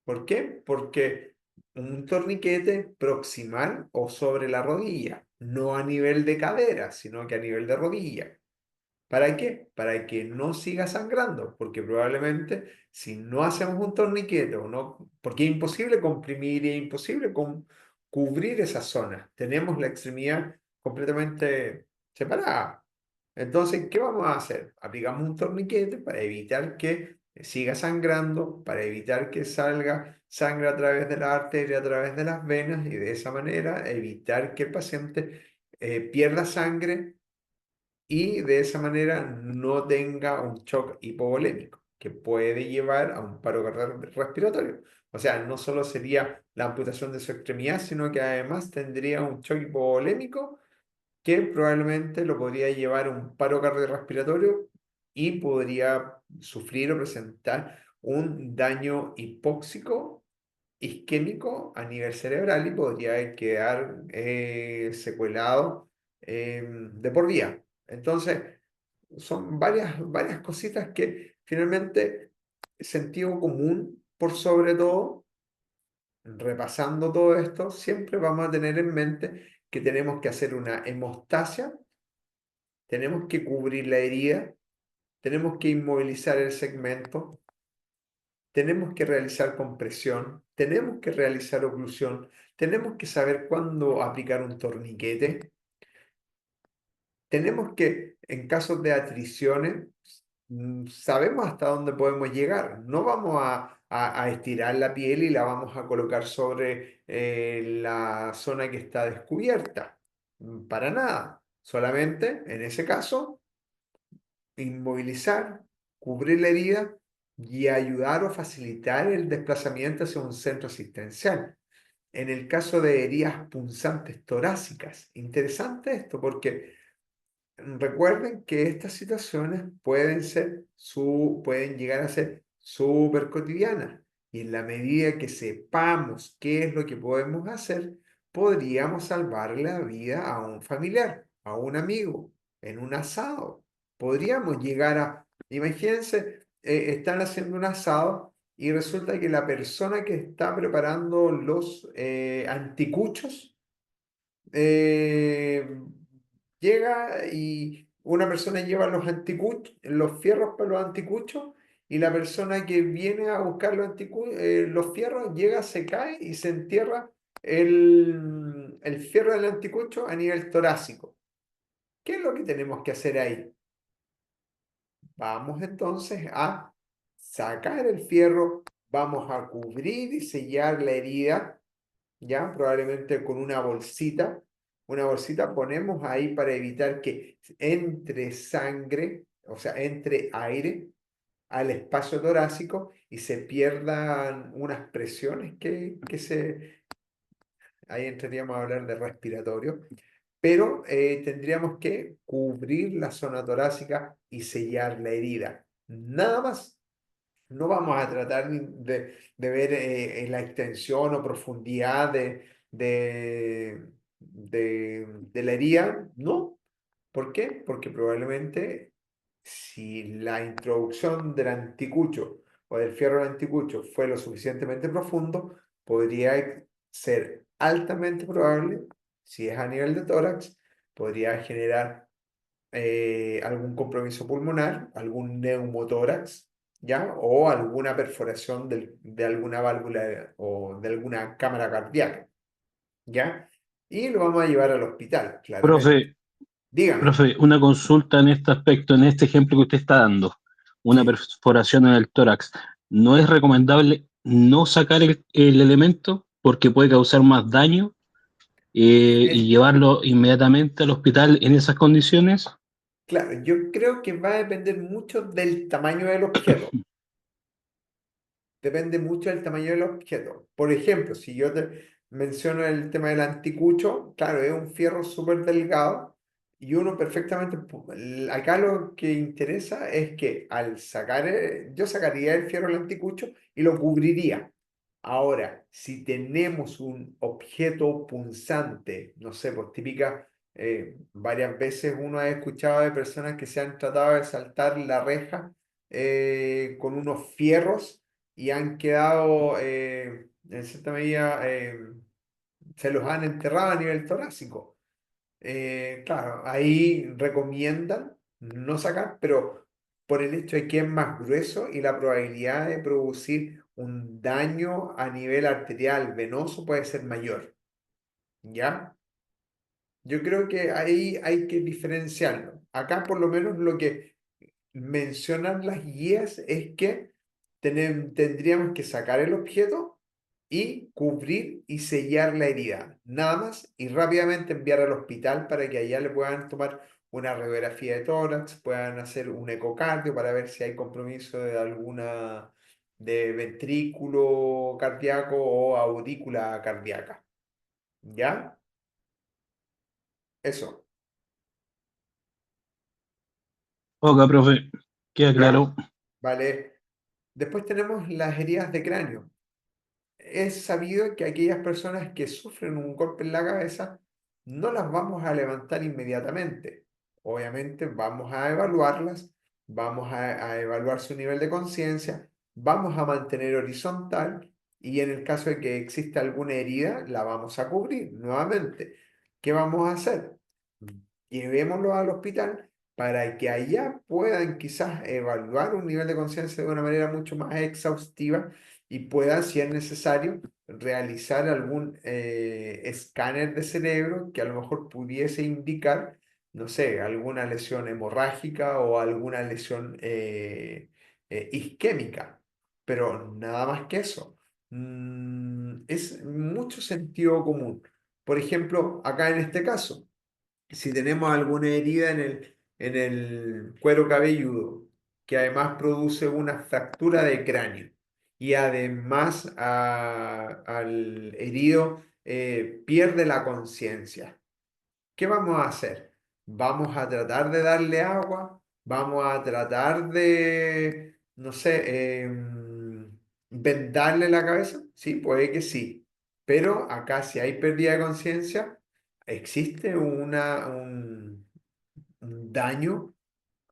¿Por qué? Porque un torniquete proximal o sobre la rodilla, no a nivel de cadera, sino que a nivel de rodilla. ¿Para qué? Para que no siga sangrando, porque probablemente si no hacemos un torniquete o no, porque es imposible comprimir y es imposible cubrir esa zona. Tenemos la extremidad completamente separada. Entonces, ¿qué vamos a hacer? Aplicamos un torniquete para evitar que siga sangrando, para evitar que salga sangre a través de la arteria, a través de las venas y de esa manera evitar que el paciente pierda sangre y de esa manera no tenga un shock hipovolémico que puede llevar a un paro respiratorio. O sea, no solo sería la amputación de su extremidad, sino que además tendría un shock hipovolémico que probablemente lo podría llevar a un paro cardiorrespiratorio y podría sufrir o presentar un daño hipóxico isquémico a nivel cerebral y podría quedar secuelado de por vida. Entonces, son varias cositas que finalmente sentido común, por sobre todo, repasando todo esto, siempre vamos a tener en mente que tenemos que hacer una hemostasia, tenemos que cubrir la herida, tenemos que inmovilizar el segmento, tenemos que realizar compresión, tenemos que realizar oclusión, tenemos que saber cuándo aplicar un torniquete, tenemos que, en casos de atriciones, sabemos hasta dónde podemos llegar. No vamos a estirar la piel y la vamos a colocar sobre la zona que está descubierta. Para nada. Solamente, en ese caso, inmovilizar, cubrir la herida y ayudar o facilitar el desplazamiento hacia un centro asistencial. En el caso de heridas punzantes torácicas, interesante esto porque recuerden que estas situaciones pueden llegar a ser súper cotidianas y en la medida que sepamos qué es lo que podemos hacer, podríamos salvar la vida a un familiar, a un amigo, en un asado. Podríamos llegar imagínense, están haciendo un asado y resulta que la persona que está preparando los anticuchos, eh, llega y una persona lleva los anticuchos, los fierros para los anticuchos, y la persona que viene a buscar los fierros llega, se cae y se entierra el fierro del anticucho a nivel torácico. ¿Qué es lo que tenemos que hacer ahí? Vamos entonces a sacar el fierro, vamos a cubrir y sellar la herida, ya probablemente con una bolsita ponemos ahí para evitar que entre sangre, o sea, entre aire al espacio torácico y se pierdan unas presiones ahí entraríamos a hablar de respiratorio, pero tendríamos que cubrir la zona torácica y sellar la herida. Nada más. No vamos a tratar de ver la extensión o profundidad de la herida, no. ¿Por qué? Porque probablemente si la introducción del anticucho o del fierro del anticucho fue lo suficientemente profundo, podría ser altamente probable, si es a nivel de tórax, podría generar algún compromiso pulmonar, algún neumotórax, ¿ya? O alguna perforación de alguna válvula o de alguna cámara cardíaca, ¿ya? Y lo vamos a llevar al hospital, claramente. Profe, Dígame. profe, una consulta en este aspecto, en este ejemplo que usted está dando, una Sí. perforación en el tórax. ¿No es recomendable no sacar el elemento porque puede causar más daño y llevarlo inmediatamente al hospital en esas condiciones? Claro, yo creo que va a depender mucho del tamaño del objeto. Depende mucho del tamaño del objeto. Por ejemplo, si yo te menciono el tema del anticucho, claro, es un fierro súper delgado y uno perfectamente, acá lo que interesa es que al sacar, yo sacaría el fierro del anticucho y lo cubriría. Ahora, si tenemos un objeto punzante, no sé, pues típica, varias veces uno ha escuchado de personas que se han tratado de saltar la reja con unos fierros y han quedado, en cierta medida, se los han enterrado a nivel torácico. Claro, ahí recomiendan no sacar, pero por el hecho de que es más grueso y la probabilidad de producir un daño a nivel arterial venoso puede ser mayor. ¿Ya? Yo creo que ahí hay que diferenciarlo. Acá por lo menos lo que mencionan las guías es que tendríamos que sacar el objeto y cubrir y sellar la herida, nada más, y rápidamente enviar al hospital para que allá le puedan tomar una radiografía de tórax, puedan hacer un ecocardio para ver si hay compromiso de ventrículo cardíaco o aurícula cardíaca. ¿Ya? Eso. Ok, profe, queda ¿Ya? claro. Vale. Después tenemos las heridas de cráneo. Es sabido que aquellas personas que sufren un golpe en la cabeza no las vamos a levantar inmediatamente. obviamente vamos a evaluarlas, vamos a evaluar su nivel de conciencia, vamos a mantener horizontal y en el caso de que exista alguna herida, la vamos a cubrir nuevamente. ¿Qué vamos a hacer? Llevémoslo al hospital para que allá puedan quizás evaluar un nivel de conciencia de una manera mucho más exhaustiva y puedan, si es necesario, realizar algún escáner de cerebro que a lo mejor pudiese indicar, no sé, alguna lesión hemorrágica o alguna lesión isquémica, pero nada más que eso. Es mucho sentido común. Por ejemplo, acá en este caso, si tenemos alguna herida en el cuero cabelludo, que además produce una fractura de cráneo, y además al herido pierde la conciencia. ¿Qué vamos a hacer? Vamos a tratar de darle agua, vamos a tratar de, no sé, vendarle la cabeza. Sí, puede que sí. Pero acá si hay pérdida de conciencia, existe un daño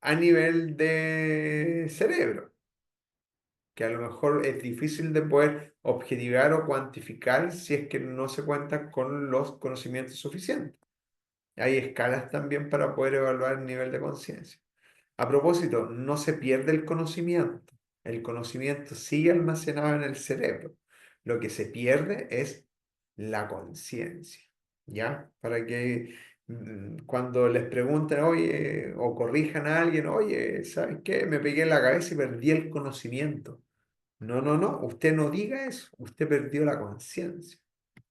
a nivel de cerebro, que a lo mejor es difícil de poder objetivar o cuantificar si es que no se cuenta con los conocimientos suficientes. Hay escalas también para poder evaluar el nivel de conciencia. A propósito, no se pierde el conocimiento. El conocimiento sigue almacenado en el cerebro. Lo que se pierde es la conciencia. ¿Ya? Para que cuando les pregunten, oye, o corrijan a alguien, oye, ¿sabes qué? Me pegué en la cabeza y perdí el conocimiento. No, no, no. Usted no diga eso. Usted perdió la conciencia.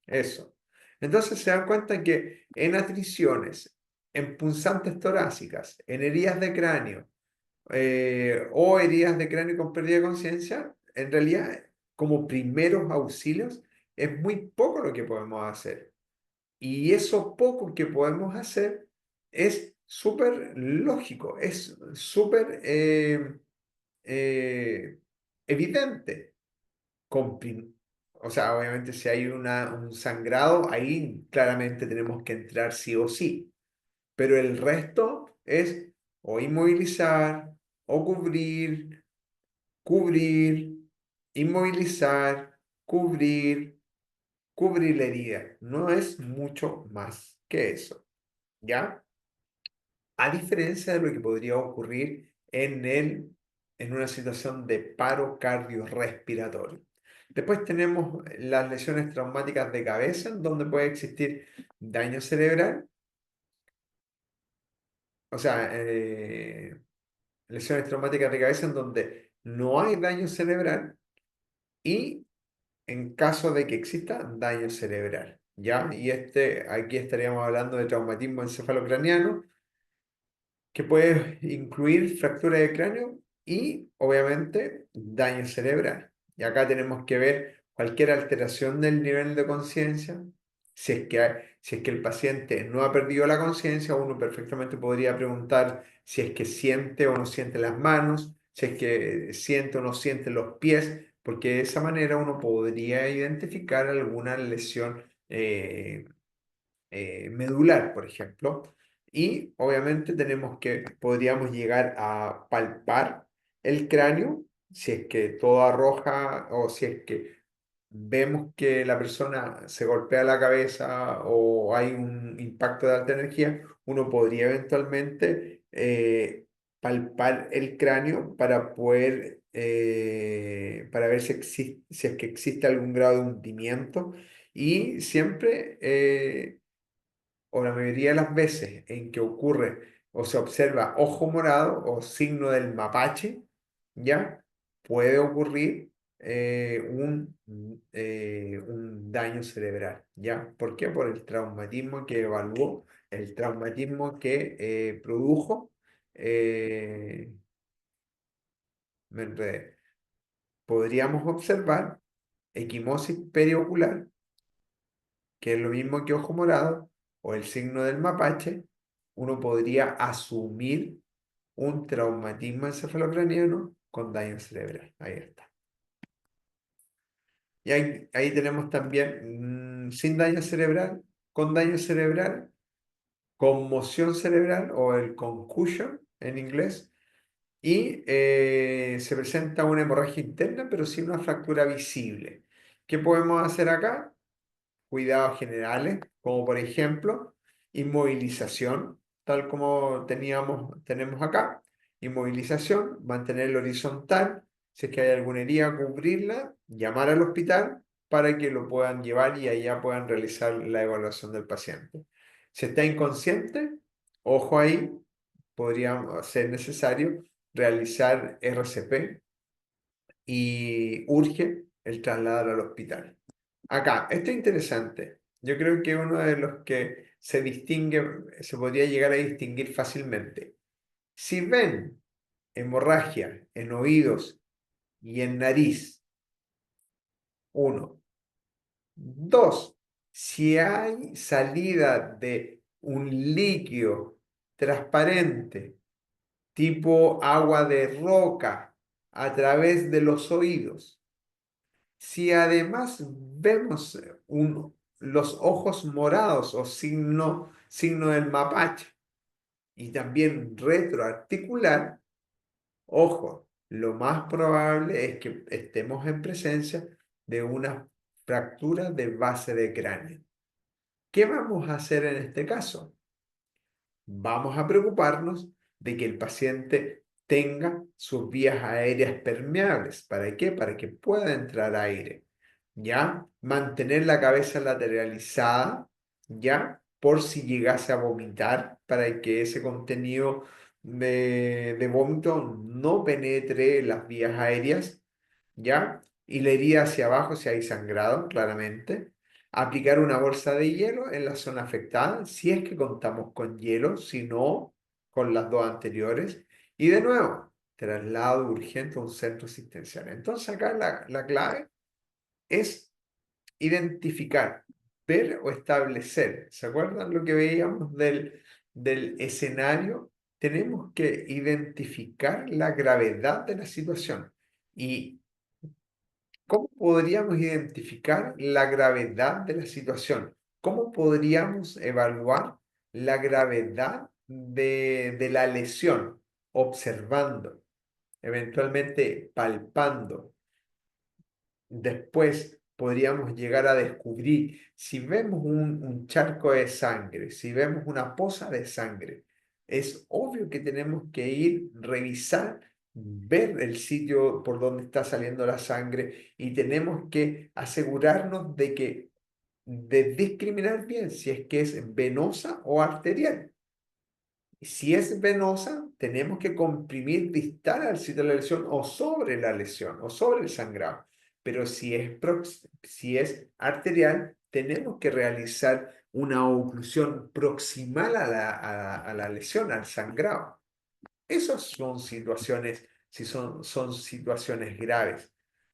Eso. Entonces se dan cuenta que en atriciones, en punzantes torácicas, en heridas de cráneo o heridas de cráneo con pérdida de conciencia, en realidad como primeros auxilios es muy poco lo que podemos hacer. Y eso poco que podemos hacer es súper lógico, es súper evidente o sea, obviamente si hay un sangrado, ahí claramente tenemos que entrar sí o sí. Pero el resto es o inmovilizar, o cubrir, inmovilizar, cubrir la herida. No es mucho más que eso, ¿ya? A diferencia de lo que podría ocurrir en una situación de paro cardiorrespiratorio. Después tenemos las lesiones traumáticas de cabeza, en donde puede existir daño cerebral, o sea, lesiones traumáticas de cabeza en donde no hay daño cerebral y en caso de que exista daño cerebral, ¿ya? Y aquí estaríamos hablando de traumatismo encefalocraniano, que puede incluir fractura de cráneo y obviamente daño cerebral. Y acá tenemos que ver cualquier alteración del nivel de conciencia. Si es que el paciente no ha perdido la conciencia, uno perfectamente podría preguntar si es que siente o no siente las manos, si es que siente o no siente los pies, porque de esa manera uno podría identificar alguna lesión medular, por ejemplo. Y obviamente podríamos llegar a palpar el cráneo, si es que todo arroja o si es que vemos que la persona se golpea la cabeza o hay un impacto de alta energía, uno podría eventualmente palpar el cráneo para poder, para ver si es que existe algún grado de hundimiento y siempre o la mayoría de las veces en que ocurre o se observa ojo morado o signo del mapache, ¿ya? Puede ocurrir un daño cerebral, ¿ya? ¿Por qué? Por el traumatismo que evaluó, el traumatismo que produjo, eh, me enredé. Podríamos observar equimosis periocular, que es lo mismo que ojo morado, o el signo del mapache, uno podría asumir un traumatismo encefalocraniano con daño cerebral. Ahí está. Y ahí tenemos también sin daño cerebral, con daño cerebral conmoción cerebral o el concussion en inglés, y se presenta una hemorragia interna, pero sin una fractura visible. ¿Qué podemos hacer acá? Cuidados generales, como por ejemplo, inmovilización, tal como tenemos acá. Inmovilización, mantenerlo horizontal, si es que hay alguna herida, cubrirla, llamar al hospital para que lo puedan llevar y allá puedan realizar la evaluación del paciente. Si está inconsciente, ojo ahí, podría ser necesario realizar RCP y urge el trasladar al hospital. Acá, esto es interesante. Yo creo que uno de los que se distingue, se podría llegar a distinguir fácilmente. Si ven hemorragia en oídos y en nariz, uno. Dos, si hay salida de un líquido transparente tipo agua de roca a través de los oídos. Si además vemos los ojos morados o signo del mapache y también retroarticular, ojo, lo más probable es que estemos en presencia de una fractura de base de cráneo. ¿Qué vamos a hacer en este caso? Vamos a preocuparnos de que el paciente tenga sus vías aéreas permeables. ¿Para qué? Para que pueda entrar aire. ¿Ya? Mantener la cabeza lateralizada, ¿ya? Por si llegase a vomitar, para que ese contenido de vómito no penetre las vías aéreas, ¿ya? Y la herida hacia abajo si hay sangrado, claramente. Aplicar una bolsa de hielo en la zona afectada, si es que contamos con hielo, si no, con las dos anteriores. Y de nuevo, traslado urgente a un centro asistencial. Entonces acá la clave es identificar, ver o establecer. ¿Se acuerdan lo que veíamos del escenario? Tenemos que identificar la gravedad de la situación. ¿Y cómo podríamos identificar la gravedad de la situación? ¿Cómo podríamos evaluar la gravedad de la lesión? Observando, eventualmente palpando. Después podríamos llegar a descubrir si vemos un charco de sangre, si vemos una poza de sangre. Es obvio que tenemos que ir, revisar, ver el sitio por donde está saliendo la sangre y tenemos que asegurarnos de discriminar bien si es que es venosa o arterial. Si es venosa, tenemos que comprimir distal al sitio de la lesión o sobre la lesión o sobre el sangrado. Pero si es arterial, tenemos que realizar una oclusión proximal a la lesión, al sangrado. Esas son situaciones, si son situaciones graves.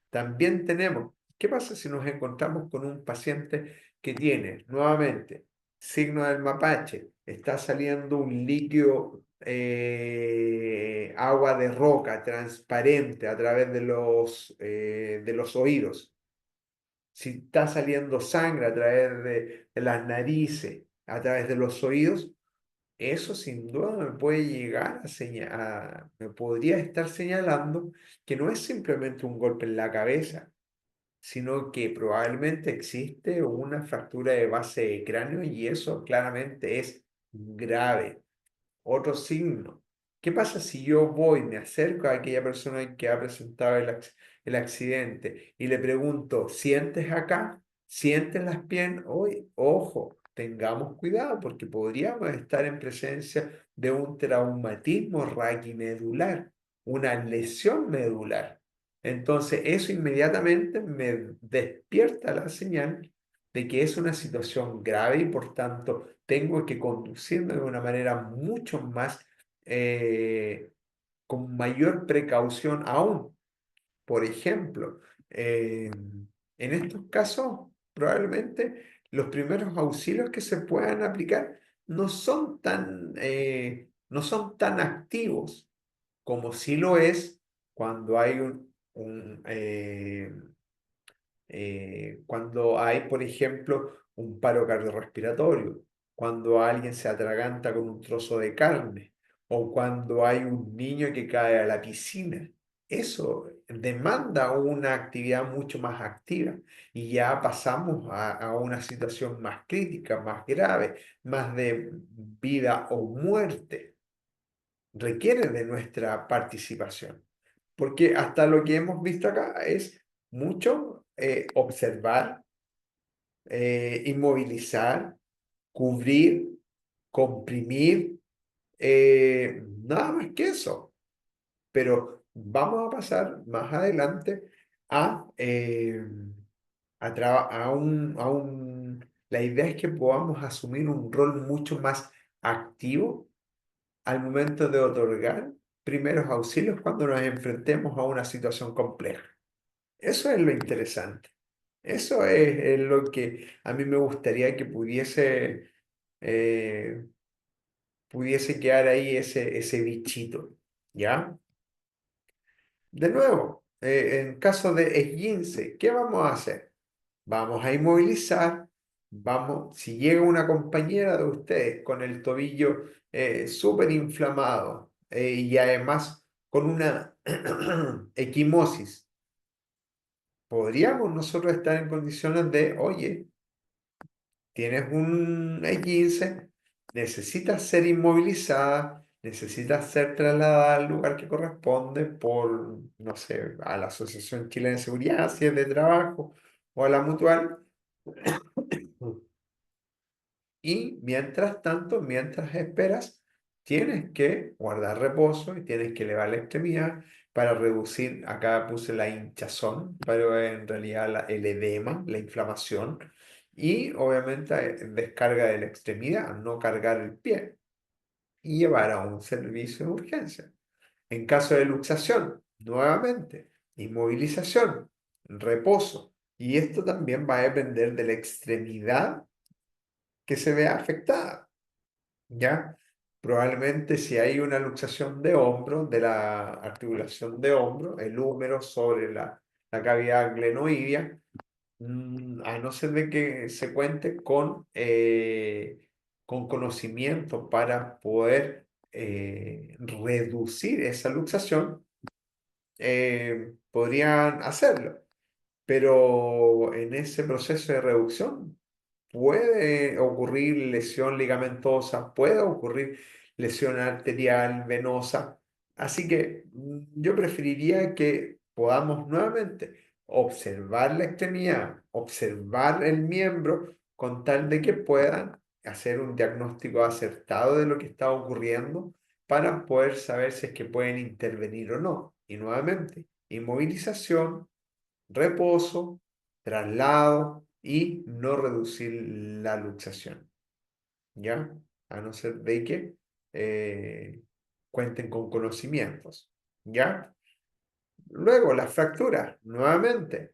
También tenemos, ¿qué pasa si nos encontramos con un paciente que tiene, nuevamente, signo del mapache, está saliendo un líquido, agua de roca transparente a través de los oídos? Si está saliendo sangre a través de las narices, a través de los oídos, eso sin duda me puede llegar me podría estar señalando que no es simplemente un golpe en la cabeza, sino que probablemente existe una fractura de base de cráneo y eso claramente es grave. Otro signo. ¿Qué pasa si yo voy, me acerco a aquella persona que ha presentado el accidente y le pregunto, ¿sientes acá? ¿Sientes las piernas? Oye, ojo, tengamos cuidado porque podríamos estar en presencia de un traumatismo raquimedular, una lesión medular. Entonces, eso inmediatamente me despierta la señal de que es una situación grave y por tanto tengo que conducirme de una manera mucho más, con mayor precaución aún. Por ejemplo, en estos casos, probablemente los primeros auxilios que se puedan aplicar no son tan activos como sí lo es cuando hay cuando hay, por ejemplo, un paro cardiorrespiratorio, cuando alguien se atraganta con un trozo de carne o cuando hay un niño que cae a la piscina. Eso demanda una actividad mucho más activa y ya pasamos a una situación más crítica, más grave, más de vida o muerte. Requiere de nuestra participación, porque hasta lo que hemos visto acá es mucho observar, inmovilizar, cubrir, comprimir, nada más que eso. Pero vamos a pasar más adelante a, la idea es que podamos asumir un rol mucho más activo al momento de otorgar primeros auxilios cuando nos enfrentemos a una situación compleja. Eso es lo interesante. Eso es lo que a mí me gustaría que eh, pudiese quedar ahí ese bichito, ¿ya? De nuevo, en caso de esguince, ¿qué vamos a hacer? Vamos a inmovilizar, si llega una compañera de ustedes con el tobillo súper inflamado y además con una equimosis, podríamos nosotros estar en condiciones de, oye, tienes un E15, necesitas ser inmovilizada, necesitas ser trasladada al lugar que corresponde por, no sé, a la Asociación Chilena de Seguridad, si es de trabajo, o a la mutual. Y mientras tanto, mientras esperas, tienes que guardar reposo y tienes que elevar la extremidad para reducir, acá puse la hinchazón, pero en realidad el edema, la inflamación, y obviamente descarga de la extremidad, no cargar el pie y llevar a un servicio de urgencia. En caso de luxación, nuevamente, inmovilización, reposo, y esto también va a depender de la extremidad que se vea afectada, ¿ya? Probablemente si hay una luxación de hombro, de la articulación de hombro, el húmero sobre la cavidad glenoidea, a no ser de que se cuente con conocimiento para poder reducir esa luxación, podrían hacerlo. Pero en ese proceso de reducción puede ocurrir lesión ligamentosa, puede ocurrir lesión arterial, venosa. Así que yo preferiría que podamos nuevamente observar la extremidad, observar el miembro, con tal de que puedan hacer un diagnóstico acertado de lo que está ocurriendo para poder saber si es que pueden intervenir o no. Y nuevamente, inmovilización, reposo, traslado y no reducir la luxación, ¿ya? A no ser de que cuenten con conocimientos, ¿ya? Luego, las fracturas, nuevamente,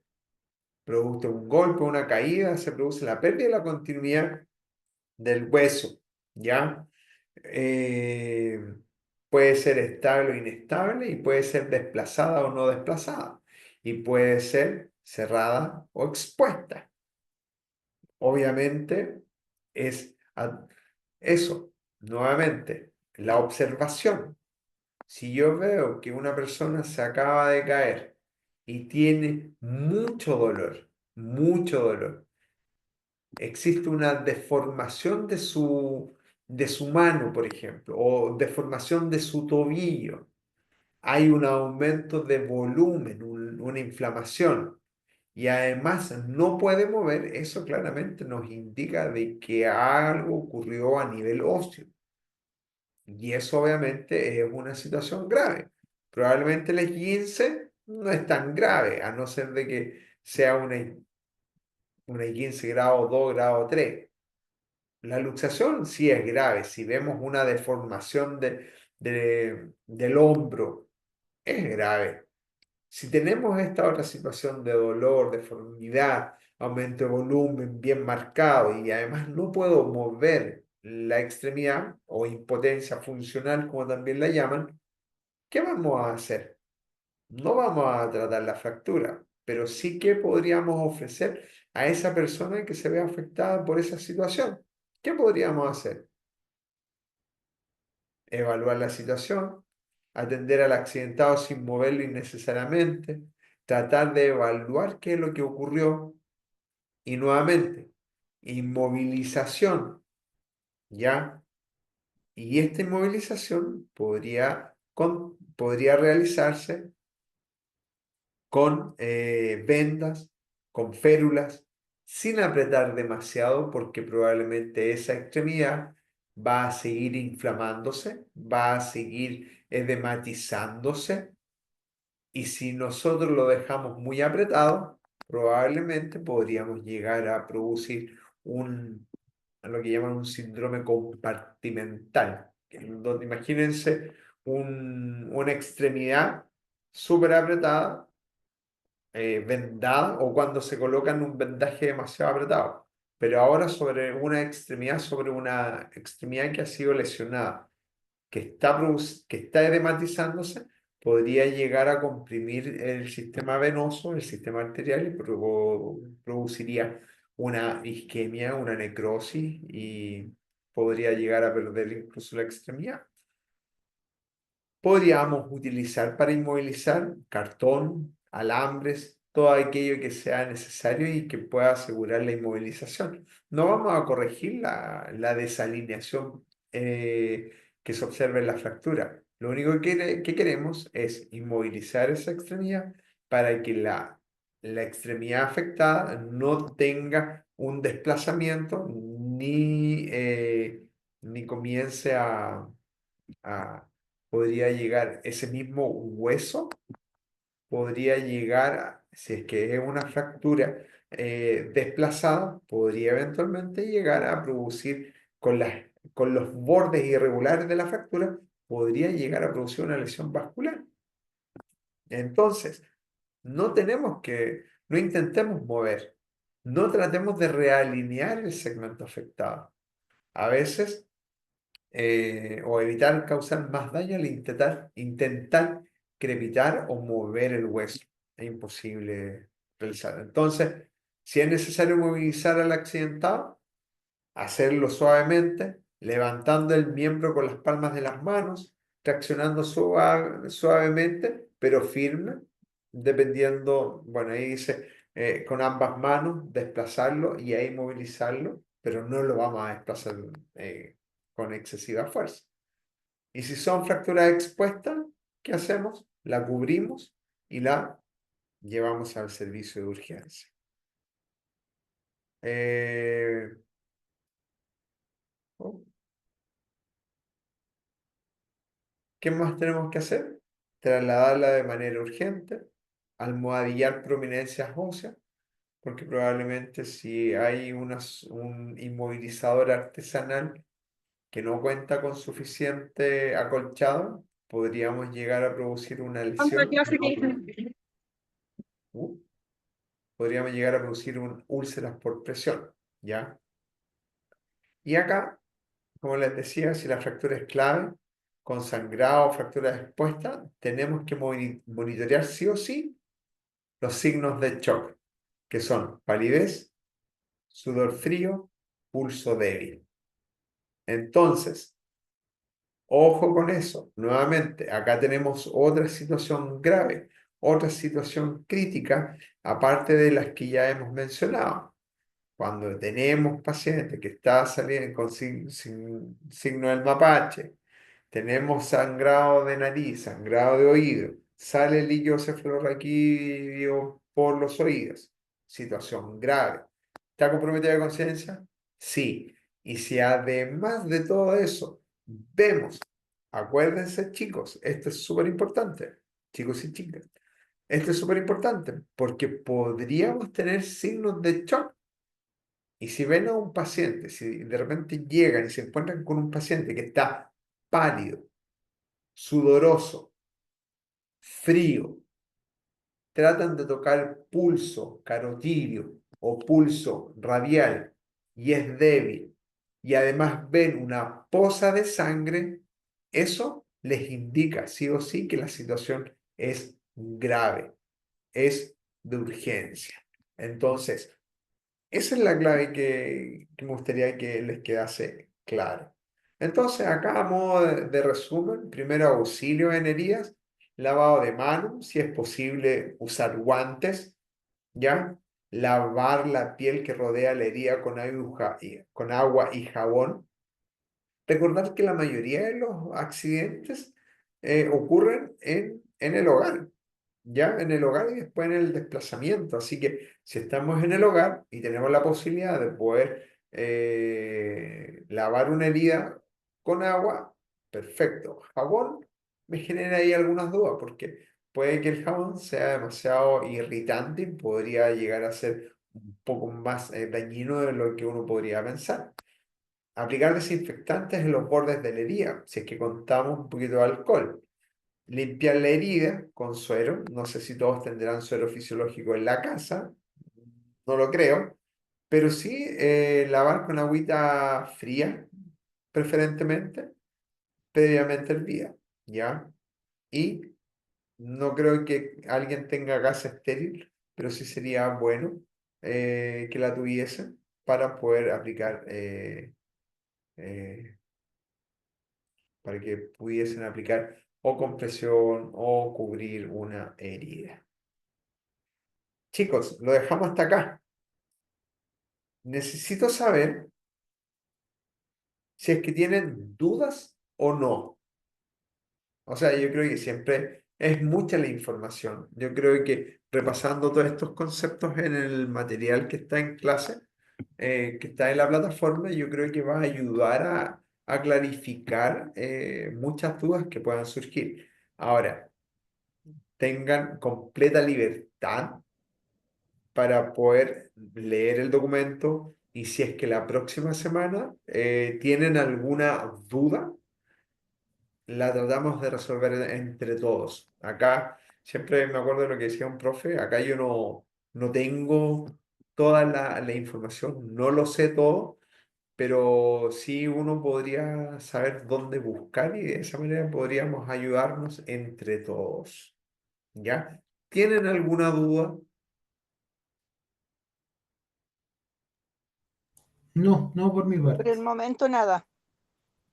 producto de un golpe, una caída, se produce la pérdida de la continuidad del hueso, ¿ya? Eh, puede ser estable o inestable y puede ser desplazada o no desplazada y puede ser cerrada o expuesta. Obviamente es eso, nuevamente, la observación. Si yo veo que una persona se acaba de caer y tiene mucho dolor, existe una deformación de su mano, por ejemplo, o deformación de su tobillo, hay un aumento de volumen, una inflamación, y además no puede mover, eso claramente nos indica de que algo ocurrió a nivel óseo. Y eso obviamente es una situación grave. Probablemente el esguince no es tan grave, a no ser de que sea una esguince grado 2, grado 3. La luxación sí es grave. Si vemos una deformación del hombro, es grave. Si tenemos esta otra situación de dolor, deformidad, aumento de volumen bien marcado y además no puedo mover la extremidad o impotencia funcional, como también la llaman, ¿qué vamos a hacer? No vamos a tratar la fractura, pero sí que podríamos ofrecer a esa persona que se ve afectada por esa situación ¿Qué podríamos hacer? Evaluar la situación, atender al accidentado sin moverlo innecesariamente, tratar de evaluar qué es lo que ocurrió y nuevamente, inmovilización, ¿ya? Y esta inmovilización podría realizarse con vendas, con férulas, sin apretar demasiado porque probablemente esa extremidad va a seguir inflamándose, va a seguir edematizándose y si nosotros lo dejamos muy apretado, probablemente podríamos llegar a producir lo que llaman un síndrome compartimental, donde imagínense una extremidad súper apretada, vendada, o cuando se colocan un vendaje demasiado apretado, pero ahora sobre una extremidad que ha sido lesionada, que está edematizándose, podría llegar a comprimir el sistema venoso, el sistema arterial y produciría una isquemia, una necrosis y podría llegar a perder incluso la extremidad. Podríamos utilizar para inmovilizar cartón, alambres, todo aquello que sea necesario y que pueda asegurar la inmovilización. No vamos a corregir la desalineación que se observa en la fractura. Lo único que queremos es inmovilizar esa extremidad para que la extremidad afectada no tenga un desplazamiento ni comience a podría llegar ese mismo hueso, podría llegar, si es que es una fractura desplazada, podría eventualmente llegar a producir con los bordes irregulares de la fractura, podría llegar a producir una lesión vascular. Entonces, no intentemos mover, no tratemos de realinear el segmento afectado. A veces o evitar causar más daño al intentar crepitar o mover el hueso. Es imposible realizarlo. Entonces, si es necesario movilizar al accidentado, hacerlo suavemente, levantando el miembro con las palmas de las manos, traccionando suavemente, pero firme, dependiendo, bueno, ahí dice, con ambas manos, desplazarlo y ahí movilizarlo, pero no lo vamos a desplazar con excesiva fuerza. Y si son fracturas expuestas, ¿qué hacemos? La cubrimos y la llevamos al servicio de urgencia. Oh, ¿qué más tenemos que hacer? Trasladarla de manera urgente, almohadillar prominencias óseas, porque probablemente si hay un inmovilizador artesanal que no cuenta con suficiente acolchado, podríamos llegar a producir una lesión. Podríamos llegar a producir úlceras por presión, ¿ya? Y acá, como les decía, si la fractura es clave, con sangrado o fractura expuesta, tenemos que monitorear sí o sí los signos de shock, que son palidez, sudor frío, pulso débil. Entonces, ojo con eso. Nuevamente, acá tenemos otra situación grave, otra situación crítica, aparte de las que ya hemos mencionado. Cuando tenemos pacientes que está saliendo con signo del mapache, tenemos sangrado de nariz, sangrado de oído, sale líquido cefalorraquídeo por los oídos, situación grave. ¿Está comprometida la conciencia? Sí. Y si además de todo eso vemos, acuérdense chicos, esto es súper importante, chicos y chicas, esto es súper importante porque podríamos tener signos de shock. Y si ven a un paciente, si de repente llegan y se encuentran con un paciente que está pálido, sudoroso, frío, tratan de tocar pulso carotídeo o pulso radial y es débil, y además ven una poza de sangre, eso les indica sí o sí que la situación es grave, es de urgencia. Entonces, Esa es la clave que me gustaría que les quedase claro. Entonces, acá a modo de resumen, primero auxilio en heridas, lavado de manos, si es posible usar guantes, ¿ya? Lavar la piel que rodea la herida con agua y jabón. Recordar que la mayoría de los accidentes ocurren en el hogar, ya en el hogar y después en el desplazamiento. Así que si estamos en el hogar y tenemos la posibilidad de poder lavar una herida con agua, perfecto. Jabón me genera ahí algunas dudas porque puede que el jabón sea demasiado irritante y podría llegar a ser un poco más dañino de lo que uno podría pensar. Aplicar desinfectantes en los bordes de la herida, si es que contamos un poquito de alcohol. Limpiar la herida con suero. No sé si todos tendrán suero fisiológico en la casa, no lo creo, pero sí lavar con agüita fría, preferentemente, previamente hervida, ¿ya? Y no creo que alguien tenga gasa estéril, pero sí sería bueno que la tuviese para poder aplicar eh, para que pudiesen aplicar o compresión o cubrir una herida. Chicos, lo dejamos hasta acá. Necesito saber si es que tienen dudas o no. O sea, yo creo que siempre es mucha la información. Yo creo que repasando todos estos conceptos en el material que está en clase, que está en la plataforma, yo creo que va a ayudar a clarificar muchas dudas que puedan surgir. Ahora, tengan completa libertad para poder leer el documento y si es que la próxima semana tienen alguna duda, la tratamos de resolver entre todos. Acá siempre me acuerdo de lo que decía un profe, acá yo no tengo toda la información, no lo sé todo, pero sí uno podría saber dónde buscar y de esa manera podríamos ayudarnos entre todos. ¿Ya? ¿Tienen alguna duda? No, no por mi Por parte. el momento nada.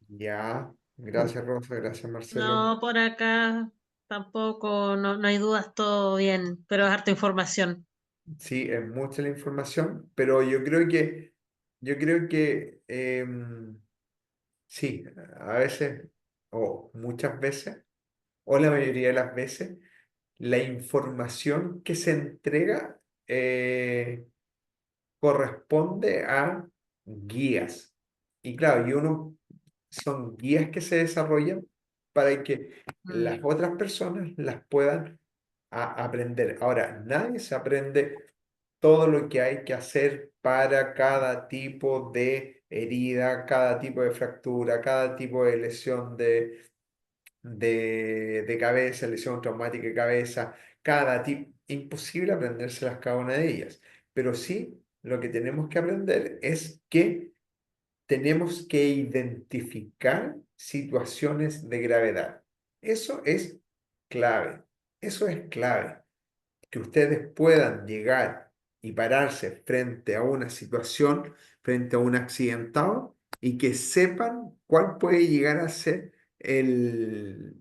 Ya, gracias Rosa, gracias Marcelo. No, por acá tampoco, no hay dudas, todo bien, pero es harta información. Sí, es mucha la información, pero yo creo que sí, a veces, o muchas veces, o la mayoría de las veces, la información que se entrega corresponde a guías. Y claro, son guías que se desarrollan para que las Mm, otras personas las puedan aprender. Ahora, nadie se aprende todo lo que hay que hacer para cada tipo de herida, cada tipo de fractura, cada tipo de lesión de cabeza, lesión traumática de cabeza, cada tipo. Imposible aprendérselas cada una de ellas. Pero sí, lo que tenemos que aprender es que tenemos que identificar situaciones de gravedad. Eso es clave. Eso es clave que ustedes puedan llegar y pararse frente a una situación, frente a un accidentado, y que sepan cuál puede llegar a ser el,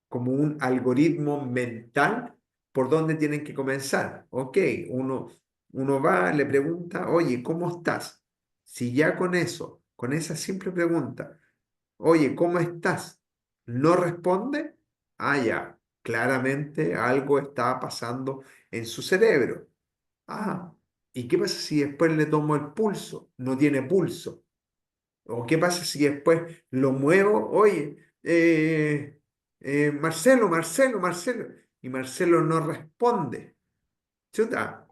como un algoritmo mental por dónde tienen que comenzar. Ok, uno va, le pregunta, oye, ¿cómo estás? Si ya con eso, con esa simple pregunta, oye, ¿cómo estás? No responde, ya, claramente algo está pasando en su cerebro. Ah, ¿y qué pasa si después le tomo el pulso? No tiene pulso. ¿O qué pasa si después lo muevo? Oye, Marcelo, Marcelo, Marcelo. Y Marcelo no responde. Chuta,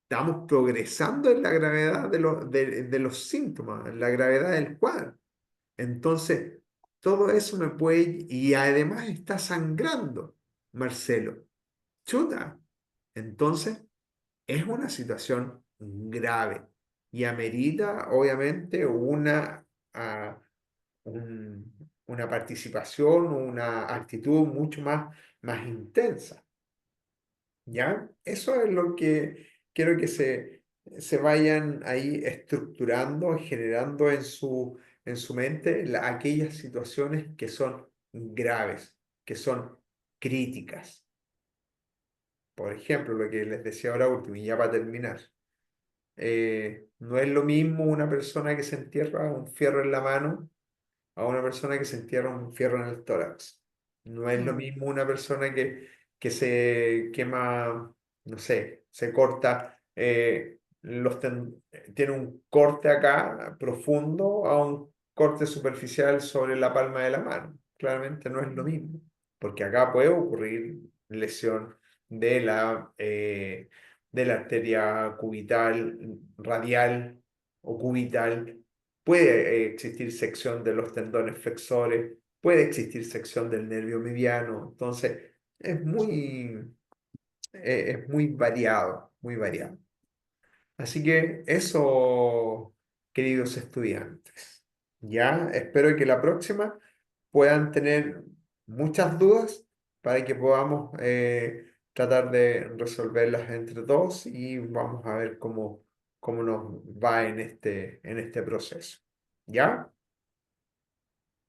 estamos progresando en la gravedad de los síntomas, en la gravedad del cuadro. Entonces, todo eso me puede, y además está sangrando, Marcelo. Chuta. Entonces, es una situación grave y amerita, obviamente, ah, una participación, una actitud mucho más intensa. ¿Ya? Eso es lo que quiero que se vayan ahí estructurando, generando en su mente aquellas situaciones que son graves, que son críticas. Por ejemplo, lo que les decía ahora último, y ya para terminar. No es lo mismo una persona que se entierra un fierro en la mano a una persona que se entierra un fierro en el tórax. No es lo mismo una persona que se quema, no sé, se corta, tiene un corte acá profundo a un corte superficial sobre la palma de la mano. Claramente no es lo mismo, porque acá puede ocurrir lesión de de la arteria cubital, radial o cubital. Puede existir sección de los tendones flexores, puede existir sección del nervio mediano, entonces es muy variado, muy variado. Así que eso, queridos estudiantes, ya espero que la próxima puedan tener muchas dudas para que podamos tratar de resolverlas entre todos y vamos a ver cómo nos va en en este proceso. ¿Ya?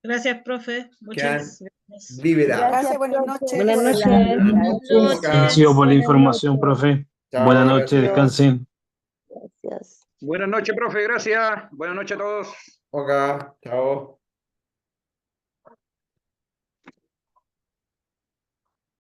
Gracias, profe. Quedan Muchas gracias. liberados. Gracias, buenas noches. Buenas noches. Buenas Chao. Agradecido por la noches. información, profe. Buenas noches, Gracias. descansen. Gracias. Buenas noches, profe, gracias. Buenas noches a todos. Ok, chao.